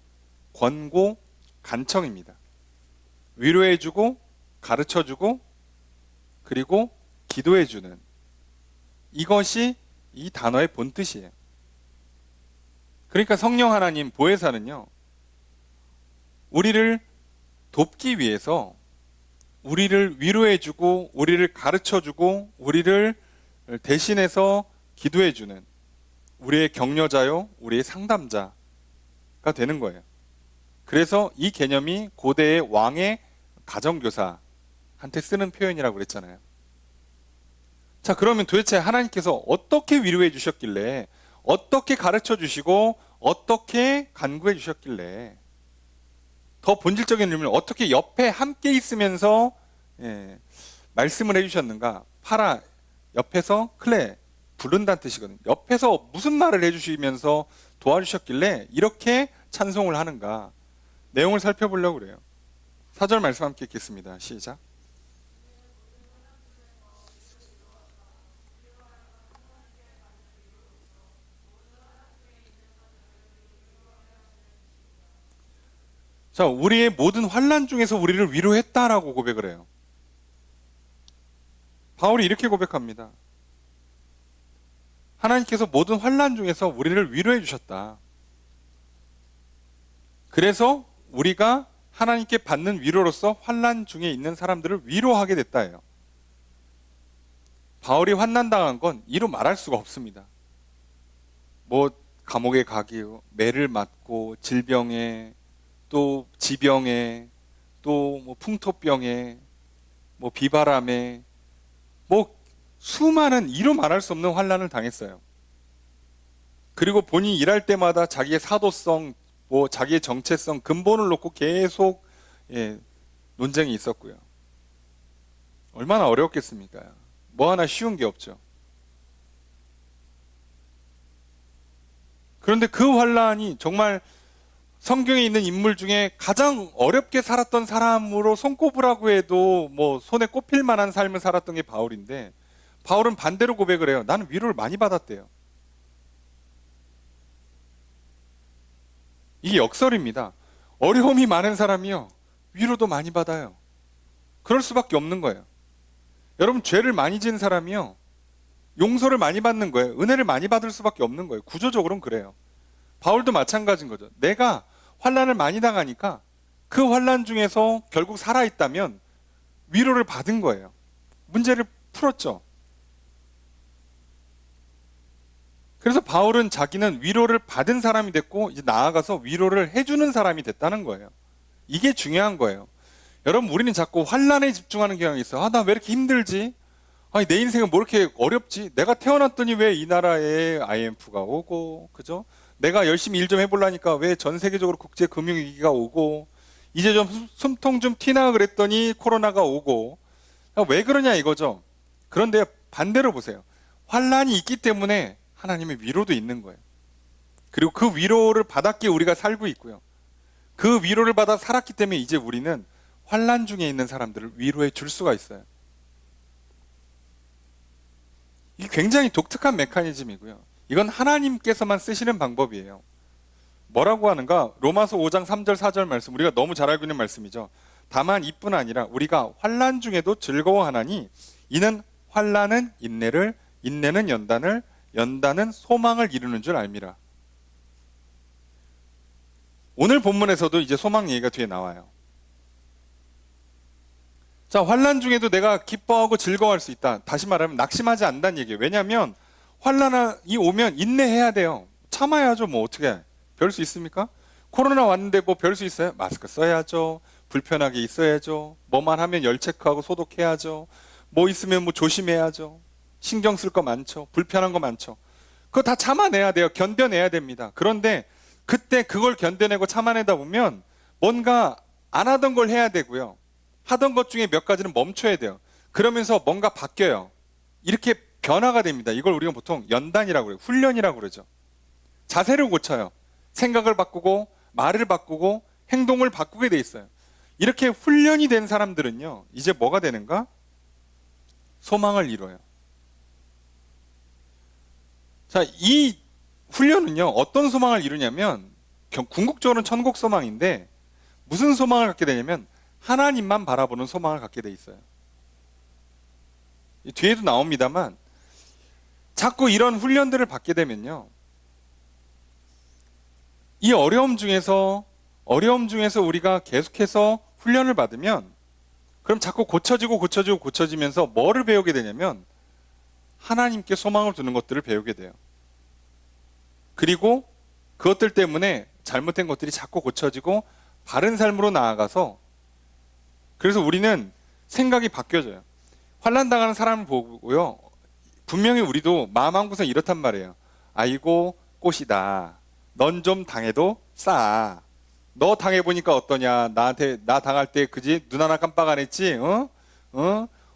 권고, 간청입니다. 위로해주고 가르쳐주고 그리고 기도해주는, 이것이 이 단어의 본뜻이에요. 그러니까 성령 하나님, 보혜사는요, 우리를 돕기 위해서 우리를 위로해주고 우리를 가르쳐주고 우리를 대신해서 기도해주는 우리의 격려자요, 우리의 상담자가 되는 거예요. 그래서 이 개념이 고대의 왕의 가정교사한테 쓰는 표현이라고 그랬잖아요. 자, 그러면 도대체 하나님께서 어떻게 위로해 주셨길래, 어떻게 가르쳐 주시고 어떻게 간구해 주셨길래, 더 본질적인 의미는 어떻게 옆에 함께 있으면서 말씀을 해주셨는가. 파라, 옆에서, 클레, 부른다는 뜻이거든요. 옆에서 무슨 말을 해주시면서 도와주셨길래 이렇게 찬송을 하는가. 내용을 살펴보려고 그래요. 4절 말씀 함께 읽겠습니다. 시작. 자, 우리의 모든 환난 중에서 우리를 위로했다라고 고백을 해요. 바울이 이렇게 고백합니다. 하나님께서 모든 환난 중에서 우리를 위로해 주셨다. 그래서 우리가 하나님께 받는 위로로서 환난 중에 있는 사람들을 위로하게 됐다예요. 바울이 환난 당한 건 이루 말할 수가 없습니다. 뭐 감옥에 가기요, 매를 맞고 질병에, 또 지병에, 또 뭐 풍토병에, 뭐 비바람에, 뭐 수많은 이루 말할 수 없는 환난을 당했어요. 그리고 본인이 일할 때마다 자기의 사도성, 뭐 자기의 정체성, 근본을 놓고 계속 논쟁이 있었고요. 얼마나 어려웠겠습니까? 뭐 하나 쉬운 게 없죠. 그런데 그 환란이 정말 성경에 있는 인물 중에 가장 어렵게 살았던 사람으로 손꼽으라고 해도 뭐 손에 꼽힐 만한 삶을 살았던 게 바울인데, 바울은 반대로 고백을 해요. 나는 위로를 많이 받았대요. 이게 역설입니다. 어려움이 많은 사람이요, 위로도 많이 받아요. 그럴 수밖에 없는 거예요. 여러분, 죄를 많이 지은 사람이요, 용서를 많이 받는 거예요. 은혜를 많이 받을 수밖에 없는 거예요. 구조적으로는 그래요. 바울도 마찬가지인 거죠. 내가 환난을 많이 당하니까 그 환난 중에서 결국 살아있다면 위로를 받은 거예요. 문제를 풀었죠. 그래서 바울은 자기는 위로를 받은 사람이 됐고, 이제 나아가서 위로를 해주는 사람이 됐다는 거예요. 이게 중요한 거예요. 여러분, 우리는 자꾸 환난에 집중하는 경향이 있어요. 나 왜 이렇게 힘들지? 아니, 내 인생은 뭐 이렇게 어렵지? 내가 태어났더니 왜 이 나라에 IMF가 오고, 그죠? 내가 열심히 일 좀 해보려니까 왜 전 세계적으로 국제 금융위기가 오고, 이제 좀 숨통 좀 튀나 그랬더니 코로나가 오고, 왜 그러냐 이거죠. 그런데 반대로 보세요. 환난이 있기 때문에 하나님의 위로도 있는 거예요. 그리고 그 위로를 받았기에 우리가 살고 있고요. 그 위로를 받아 살았기 때문에 이제 우리는 환난 중에 있는 사람들을 위로해 줄 수가 있어요. 이게 굉장히 독특한 메커니즘이고요. 이건 하나님께서만 쓰시는 방법이에요. 뭐라고 하는가? 로마서 5장 3절 4절 말씀, 우리가 너무 잘 알고 있는 말씀이죠. 다만 이뿐 아니라 우리가 환난 중에도 즐거워하나니 이는 환난은 인내를, 인내는 연단을, 연단은 소망을 이루는 줄 알미라. 오늘 본문에서도 이제 소망 얘기가 뒤에 나와요. 자, 환난 중에도 내가 기뻐하고 즐거워할 수 있다. 다시 말하면 낙심하지 않는다는 얘기예요. 왜냐하면 환난이 오면 인내해야 돼요. 참아야죠. 뭐 어떻게 별 수 있습니까? 코로나 왔는데 뭐 별 수 있어요? 마스크 써야죠. 불편하게 있어야죠. 뭐만 하면 열 체크하고 소독해야죠. 뭐 있으면 뭐 조심해야죠. 신경 쓸 거 많죠. 불편한 거 많죠. 그거 다 참아내야 돼요. 견뎌내야 됩니다. 그런데 그때 그걸 견뎌내고 참아내다 보면 뭔가 안 하던 걸 해야 되고요. 하던 것 중에 몇 가지는 멈춰야 돼요. 그러면서 뭔가 바뀌어요. 이렇게 변화가 됩니다. 이걸 우리가 보통 연단이라고 그래요. 훈련이라고 그러죠. 자세를 고쳐요. 생각을 바꾸고 말을 바꾸고 행동을 바꾸게 돼 있어요. 이렇게 훈련이 된 사람들은요, 이제 뭐가 되는가? 소망을 이뤄요. 자, 이 훈련은요, 어떤 소망을 이루냐면 궁극적으로는 천국 소망인데, 무슨 소망을 갖게 되냐면 하나님만 바라보는 소망을 갖게 돼 있어요. 뒤에도 나옵니다만 자꾸 이런 훈련들을 받게 되면요, 이 어려움 중에서 우리가 계속해서 훈련을 받으면, 그럼 자꾸 고쳐지면서 뭐를 배우게 되냐면 하나님께 소망을 두는 것들을 배우게 돼요. 그리고 그것들 때문에 잘못된 것들이 자꾸 고쳐지고 바른 삶으로 나아가서, 그래서 우리는 생각이 바뀌어져요. 환난 당하는 사람을 보고요, 분명히 우리도 마음 한구석에 이렇단 말이에요. 아이고 꽃이다. 넌 좀 당해도 싸. 너 당해보니까 어떠냐. 나 당할 때 그지 눈 하나 깜빡 안 했지.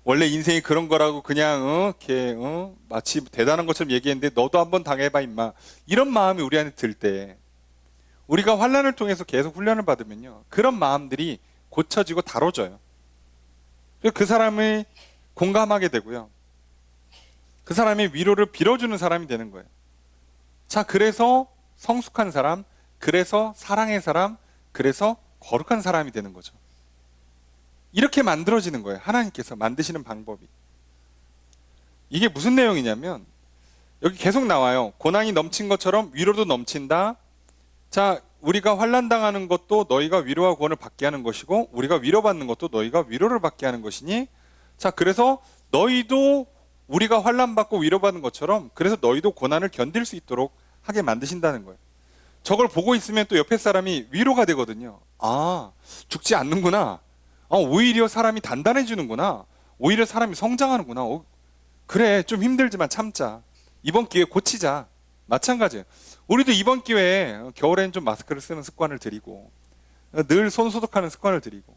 원래 인생이 그런 거라고 그냥 마치 대단한 것처럼 얘기했는데 너도 한번 당해봐 임마. 이런 마음이 우리한테 들 때, 우리가 환난을 통해서 계속 훈련을 받으면요, 그런 마음들이 고쳐지고 다뤄져요. 그 사람을 공감하게 되고요, 그 사람의 위로를 빌어주는 사람이 되는 거예요. 자, 그래서 성숙한 사람, 그래서 사랑의 사람, 그래서 거룩한 사람이 되는 거죠. 이렇게 만들어지는 거예요. 하나님께서 만드시는 방법이. 이게 무슨 내용이냐면 여기 계속 나와요. 고난이 넘친 것처럼 위로도 넘친다. 자, 우리가 환난 당하는 것도 너희가 위로와 구원을 받게 하는 것이고, 우리가 위로받는 것도 너희가 위로를 받게 하는 것이니, 자, 그래서 너희도 우리가 환난 받고 위로받는 것처럼, 그래서 너희도 고난을 견딜 수 있도록 하게 만드신다는 거예요. 저걸 보고 있으면 또 옆에 사람이 위로가 되거든요. 아, 죽지 않는구나. 오히려 사람이 단단해지는구나. 오히려 사람이 성장하는구나. 그래, 좀 힘들지만 참자. 이번 기회에 고치자. 마찬가지예요. 우리도 이번 기회에 겨울엔 좀 마스크를 쓰는 습관을 들이고 늘 손 소독하는 습관을 들이고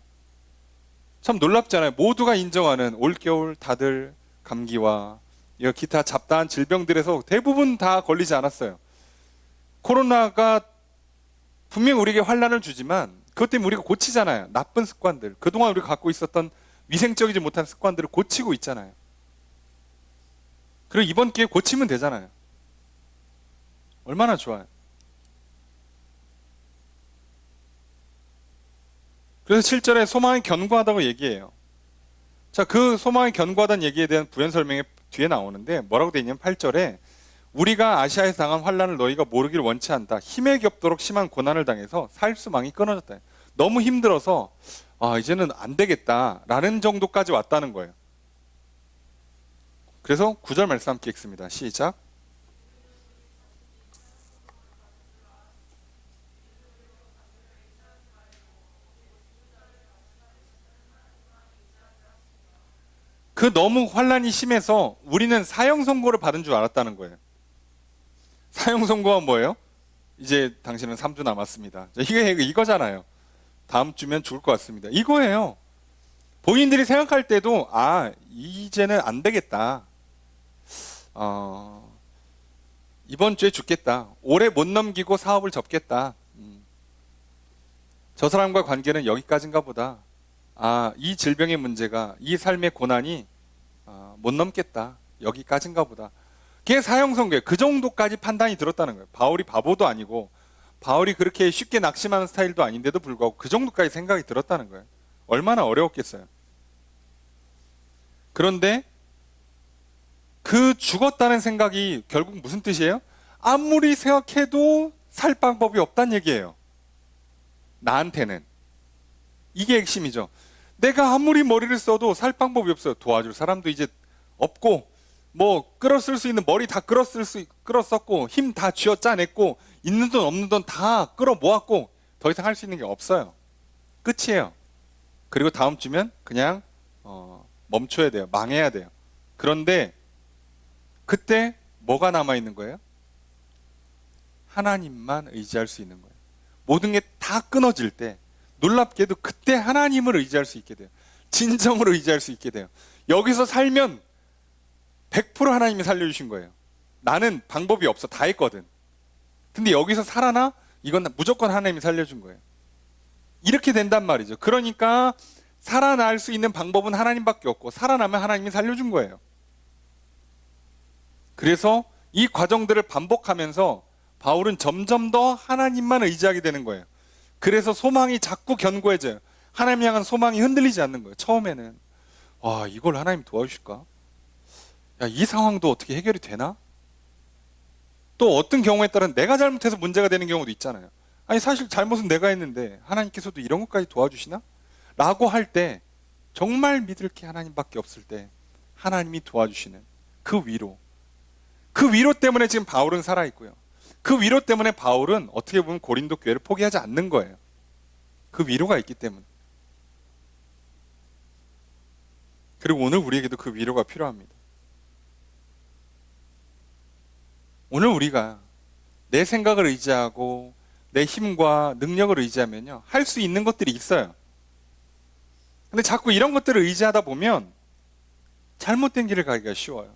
참 놀랍잖아요. 모두가 인정하는 올겨울 다들 감기와 기타 잡다한 질병들에서 대부분 다 걸리지 않았어요. 코로나가 분명 우리에게 환난을 주지만 그것 때문에 우리가 고치잖아요. 나쁜 습관들. 그동안 우리가 갖고 있었던 위생적이지 못한 습관들을 고치고 있잖아요. 그리고 이번 기회에 고치면 되잖아요. 얼마나 좋아요. 그래서 7절에 소망이 견고하다고 얘기해요. 자, 그 소망이 견고하다는 얘기에 대한 부연 설명이 뒤에 나오는데 뭐라고 되어 있냐면 8절에 우리가 아시아에서 당한 환난을 너희가 모르기를 원치 않다. 힘에 겹도록 심한 고난을 당해서 살 수망이 끊어졌다. 너무 힘들어서 이제는 안 되겠다라는 정도까지 왔다는 거예요. 그래서 9절 말씀 함께 읽습니다. 시작. 그 너무 환난이 심해서 우리는 사형 선고를 받은 줄 알았다는 거예요. 사형 선고가 뭐예요? 이제 당신은 3주 남았습니다. 이게 이거잖아요. 다음 주면 죽을 것 같습니다. 이거예요. 본인들이 생각할 때도 이제는 안 되겠다. 이번 주에 죽겠다. 올해 못 넘기고 사업을 접겠다. 저 사람과 관계는 여기까지인가 보다. 이 질병의 문제가, 이 삶의 고난이 못 넘겠다. 여기까지인가 보다. 그게 사형 선고예요. 그 정도까지 판단이 들었다는 거예요. 바울이 바보도 아니고 바울이 그렇게 쉽게 낙심하는 스타일도 아닌데도 불구하고 그 정도까지 생각이 들었다는 거예요. 얼마나 어려웠겠어요. 그런데 그 죽었다는 생각이 결국 무슨 뜻이에요? 아무리 생각해도 살 방법이 없다는 얘기예요. 나한테는. 이게 핵심이죠. 내가 아무리 머리를 써도 살 방법이 없어요. 도와줄 사람도 이제 없고 끌어쓸 수 있는 머리 다 끌었었고 힘 다 쥐어 짜냈고 있는 돈 없는 돈 다 끌어 모았고 더 이상 할 수 있는 게 없어요. 끝이에요. 그리고 다음 주면 그냥 멈춰야 돼요. 망해야 돼요. 그런데 그때 뭐가 남아있는 거예요? 하나님만 의지할 수 있는 거예요. 모든 게 다 끊어질 때 놀랍게도 그때 하나님을 의지할 수 있게 돼요. 진정으로 의지할 수 있게 돼요. 여기서 살면 100% 하나님이 살려주신 거예요. 나는 방법이 없어. 다 했거든. 근데 여기서 살아나? 이건 무조건 하나님이 살려준 거예요. 이렇게 된단 말이죠. 그러니까 살아날 수 있는 방법은 하나님밖에 없고 살아나면 하나님이 살려준 거예요. 그래서 이 과정들을 반복하면서 바울은 점점 더 하나님만 의지하게 되는 거예요. 그래서 소망이 자꾸 견고해져요. 하나님 향한 소망이 흔들리지 않는 거예요. 처음에는 이걸 하나님 도와주실까? 이 상황도 어떻게 해결이 되나? 또 어떤 경우에 따른 내가 잘못해서 문제가 되는 경우도 있잖아요. 사실 잘못은 내가 했는데 하나님께서도 이런 것까지 도와주시나? 라고 할 때 정말 믿을 게 하나님밖에 없을 때 하나님이 도와주시는 그 위로. 그 위로 때문에 지금 바울은 살아있고요. 그 위로 때문에 바울은 어떻게 보면 고린도 교회를 포기하지 않는 거예요. 그 위로가 있기 때문에. 그리고 오늘 우리에게도 그 위로가 필요합니다. 오늘 우리가 내 생각을 의지하고 내 힘과 능력을 의지하면요, 할 수 있는 것들이 있어요. 근데 자꾸 이런 것들을 의지하다 보면 잘못된 길을 가기가 쉬워요.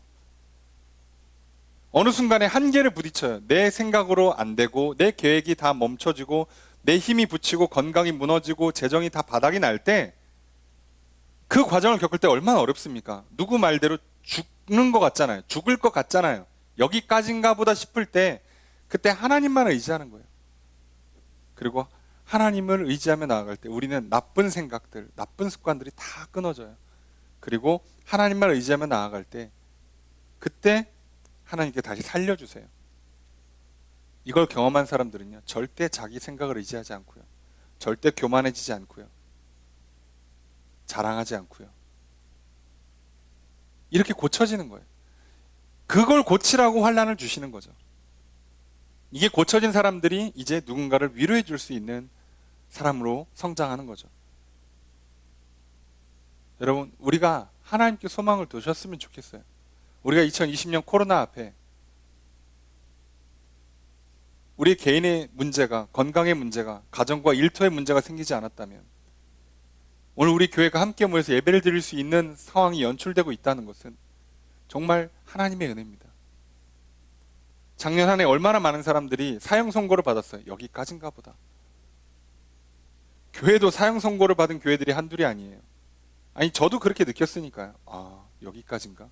어느 순간에 한계를 부딪혀요. 내 생각으로 안 되고 내 계획이 다 멈춰지고 내 힘이 붙이고 건강이 무너지고 재정이 다 바닥이 날 때 그 과정을 겪을 때 얼마나 어렵습니까? 누구 말대로 죽는 것 같잖아요. 죽을 것 같잖아요. 여기까지인가 보다 싶을 때 그때 하나님만 의지하는 거예요. 그리고 하나님을 의지하며 나아갈 때 우리는 나쁜 생각들, 나쁜 습관들이 다 끊어져요. 그리고 하나님만 의지하며 나아갈 때 그때 하나님께 다시 살려주세요. 이걸 경험한 사람들은요, 절대 자기 생각을 의지하지 않고요, 절대 교만해지지 않고요, 자랑하지 않고요, 이렇게 고쳐지는 거예요. 그걸 고치라고 환난을 주시는 거죠. 이게 고쳐진 사람들이 이제 누군가를 위로해 줄 수 있는 사람으로 성장하는 거죠. 여러분, 우리가 하나님께 소망을 두셨으면 좋겠어요. 우리가 2020년 코로나 앞에 우리 개인의 문제가, 건강의 문제가, 가정과 일터의 문제가 생기지 않았다면 오늘 우리 교회가 함께 모여서 예배를 드릴 수 있는 상황이 연출되고 있다는 것은 정말 하나님의 은혜입니다. 작년 한 해 얼마나 많은 사람들이 사형 선고를 받았어요. 여기까지인가 보다. 교회도 사형 선고를 받은 교회들이 한둘이 아니에요. 아니, 저도 그렇게 느꼈으니까요. 아, 여기까지인가?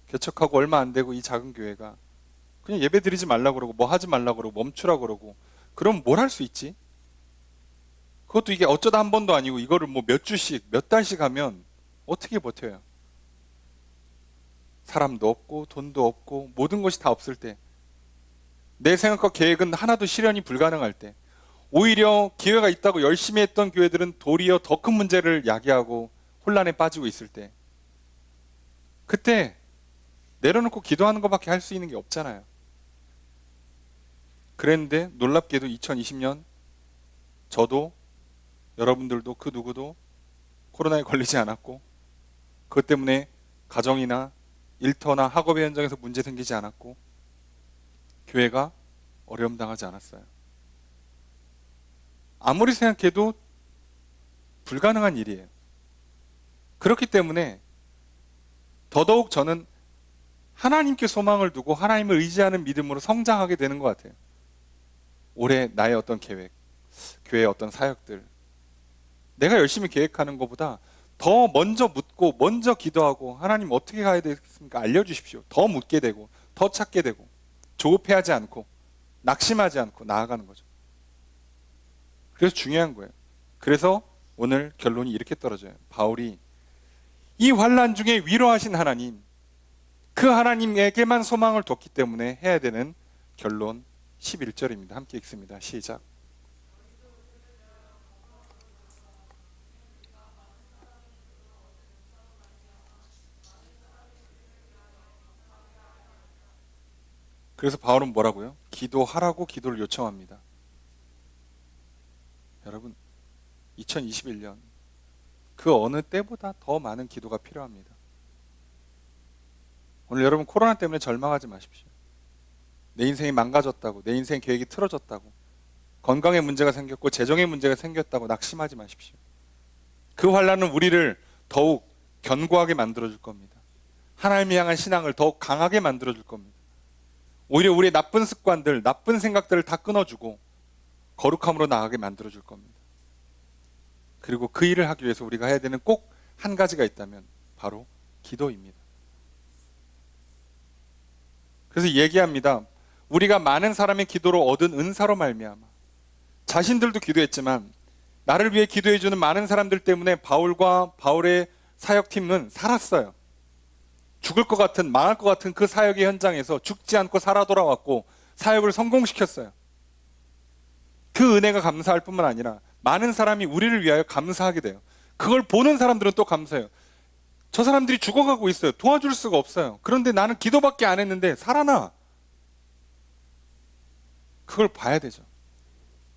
개척하고 얼마 안 되고 이 작은 교회가 그냥 예배 드리지 말라고 그러고 뭐 하지 말라고 그러고 멈추라고 그러고 그럼 뭘 할 수 있지? 그것도 이게 어쩌다 한 번도 아니고 이거를 뭐 몇 주씩 몇 달씩 하면 어떻게 버텨요? 사람도 없고 돈도 없고 모든 것이 다 없을 때, 내 생각과 계획은 하나도 실현이 불가능할 때, 오히려 기회가 있다고 열심히 했던 교회들은 도리어 더 큰 문제를 야기하고 혼란에 빠지고 있을 때, 그때 내려놓고 기도하는 것밖에 할 수 있는 게 없잖아요. 그랬는데 놀랍게도 2020년 저도 여러분들도 그 누구도 코로나에 걸리지 않았고, 그것 때문에 가정이나 일터나 학업의 현장에서 문제 생기지 않았고, 교회가 어려움 당하지 않았어요. 아무리 생각해도 불가능한 일이에요. 그렇기 때문에 더더욱 저는 하나님께 소망을 두고 하나님을 의지하는 믿음으로 성장하게 되는 것 같아요. 올해 나의 어떤 계획, 교회의 어떤 사역들, 내가 열심히 계획하는 것보다 더 먼저 묻고 먼저 기도하고 하나님 어떻게 가야 되겠습니까? 알려주십시오. 더 묻게 되고 더 찾게 되고 조급해하지 않고 낙심하지 않고 나아가는 거죠. 그래서 중요한 거예요. 그래서 오늘 결론이 이렇게 떨어져요. 바울이 이 환난 중에 위로하신 하나님, 그 하나님에게만 소망을 뒀기 때문에 해야 되는 결론 11절입니다. 함께 읽습니다. 시작. 그래서 바울은 뭐라고요? 기도하라고 기도를 요청합니다. 여러분, 2021년 그 어느 때보다 더 많은 기도가 필요합니다. 오늘 여러분 코로나 때문에 절망하지 마십시오. 내 인생이 망가졌다고, 내 인생 계획이 틀어졌다고, 건강에 문제가 생겼고 재정에 문제가 생겼다고 낙심하지 마십시오. 그 환난은 우리를 더욱 견고하게 만들어줄 겁니다. 하나님을 향한 신앙을 더욱 강하게 만들어줄 겁니다. 오히려 우리의 나쁜 습관들, 나쁜 생각들을 다 끊어주고 거룩함으로 나아가게 만들어줄 겁니다. 그리고 그 일을 하기 위해서 우리가 해야 되는 꼭 한 가지가 있다면 바로 기도입니다. 그래서 얘기합니다. 우리가 많은 사람의 기도로 얻은 은사로 말미암아, 자신들도 기도했지만 나를 위해 기도해주는 많은 사람들 때문에 바울과 바울의 사역팀은 살았어요. 죽을 것 같은, 망할 것 같은 그 사역의 현장에서 죽지 않고 살아 돌아왔고 사역을 성공시켰어요. 그 은혜가 감사할 뿐만 아니라 많은 사람이 우리를 위하여 감사하게 돼요. 그걸 보는 사람들은 또 감사해요. 저 사람들이 죽어가고 있어요. 도와줄 수가 없어요. 그런데 나는 기도밖에 안 했는데 살아나. 그걸 봐야 되죠.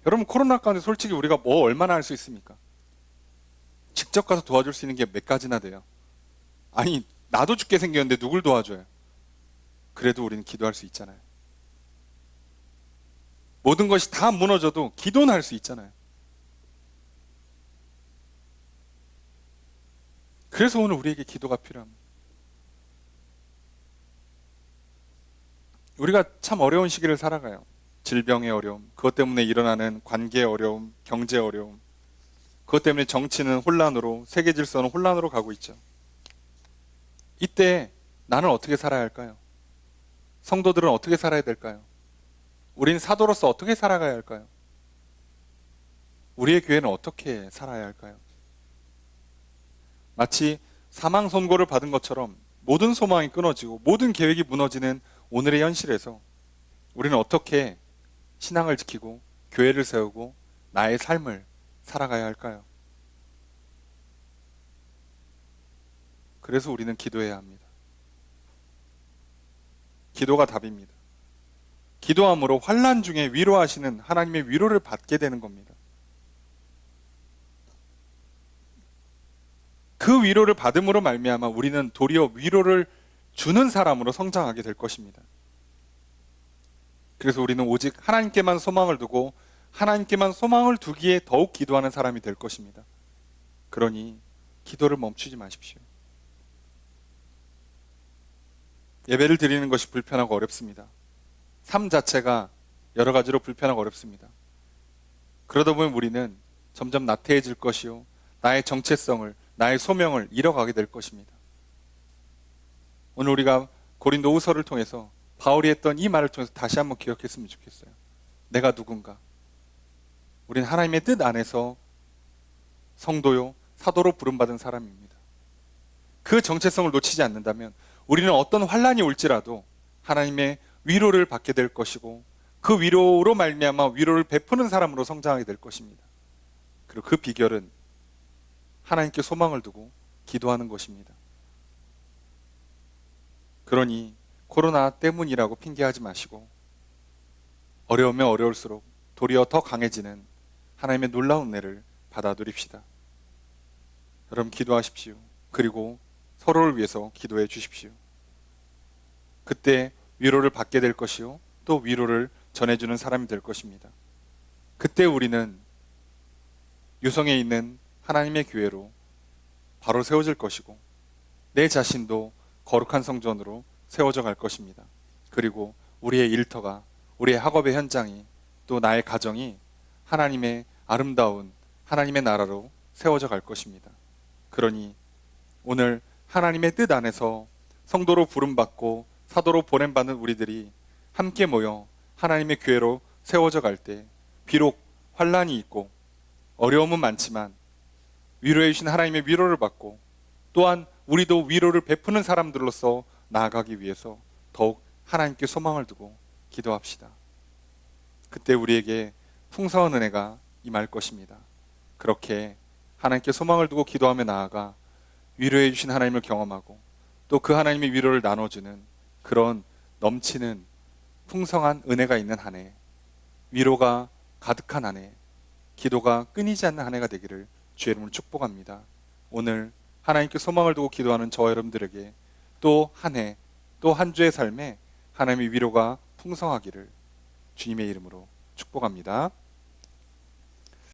여러분, 코로나 가운데 솔직히 우리가 뭐 얼마나 할 수 있습니까? 직접 가서 도와줄 수 있는 게 몇 가지나 돼요. 아니, 나도 죽게 생겼는데 누굴 도와줘요? 그래도 우리는 기도할 수 있잖아요. 모든 것이 다 무너져도 기도는 할 수 있잖아요. 그래서 오늘 우리에게 기도가 필요합니다. 우리가 참 어려운 시기를 살아가요. 질병의 어려움, 그것 때문에 일어나는 관계의 어려움, 경제의 어려움, 그것 때문에 정치는 혼란으로, 세계 질서는 혼란으로 가고 있죠. 이때 나는 어떻게 살아야 할까요? 성도들은 어떻게 살아야 될까요? 우린 사도로서 어떻게 살아가야 할까요? 우리의 교회는 어떻게 살아야 할까요? 마치 사망 선고를 받은 것처럼 모든 소망이 끊어지고 모든 계획이 무너지는 오늘의 현실에서 우리는 어떻게 신앙을 지키고 교회를 세우고 나의 삶을 살아가야 할까요? 그래서 우리는 기도해야 합니다. 기도가 답입니다. 기도함으로 환난 중에 위로하시는 하나님의 위로를 받게 되는 겁니다. 그 위로를 받음으로 말미암아 우리는 도리어 위로를 주는 사람으로 성장하게 될 것입니다. 그래서 우리는 오직 하나님께만 소망을 두고 하나님께만 소망을 두기에 더욱 기도하는 사람이 될 것입니다. 그러니 기도를 멈추지 마십시오. 예배를 드리는 것이 불편하고 어렵습니다. 삶 자체가 여러 가지로 불편하고 어렵습니다. 그러다 보면 우리는 점점 나태해질 것이요, 나의 정체성을, 나의 소명을 잃어가게 될 것입니다. 오늘 우리가 고린도후서를 통해서 바울이 했던 이 말을 통해서 다시 한번 기억했으면 좋겠어요. 내가 누군가? 우리는 하나님의 뜻 안에서 성도요, 사도로 부름받은 사람입니다. 그 정체성을 놓치지 않는다면 우리는 어떤 환난이 올지라도 하나님의 위로를 받게 될 것이고, 그 위로로 말미암아 위로를 베푸는 사람으로 성장하게 될 것입니다. 그리고 그 비결은 하나님께 소망을 두고 기도하는 것입니다. 그러니 코로나 때문이라고 핑계하지 마시고 어려우면 어려울수록 도리어 더 강해지는 하나님의 놀라운 은혜를 받아 누립시다. 여러분 기도하십시오. 그리고 서로를 위해서 기도해 주십시오. 그때 위로를 받게 될 것이요, 또 위로를 전해주는 사람이 될 것입니다. 그때 우리는 유성에 있는 하나님의 교회로 바로 세워질 것이고, 내 자신도 거룩한 성전으로 세워져 갈 것입니다. 그리고 우리의 일터가, 우리의 학업의 현장이, 또 나의 가정이 하나님의 아름다운 하나님의 나라로 세워져 갈 것입니다. 그러니 오늘 하나님의 뜻 안에서 성도로 부름받고 사도로 보냄받는 우리들이 함께 모여 하나님의 교회로 세워져 갈 때, 비록 환난이 있고 어려움은 많지만 위로해 주신 하나님의 위로를 받고, 또한 우리도 위로를 베푸는 사람들로서 나아가기 위해서 더욱 하나님께 소망을 두고 기도합시다. 그때 우리에게 풍성한 은혜가 임할 것입니다. 그렇게 하나님께 소망을 두고 기도하며 나아가 위로해 주신 하나님을 경험하고, 또 그 하나님의 위로를 나눠주는 그런 넘치는 풍성한 은혜가 있는 한 해, 위로가 가득한 한 해, 기도가 끊이지 않는 한 해가 되기를 주의 이름으로 축복합니다. 오늘 하나님께 소망을 두고 기도하는 저와 여러분들에게 또 한 해, 또 한 주의 삶에 하나님의 위로가 풍성하기를 주님의 이름으로 축복합니다.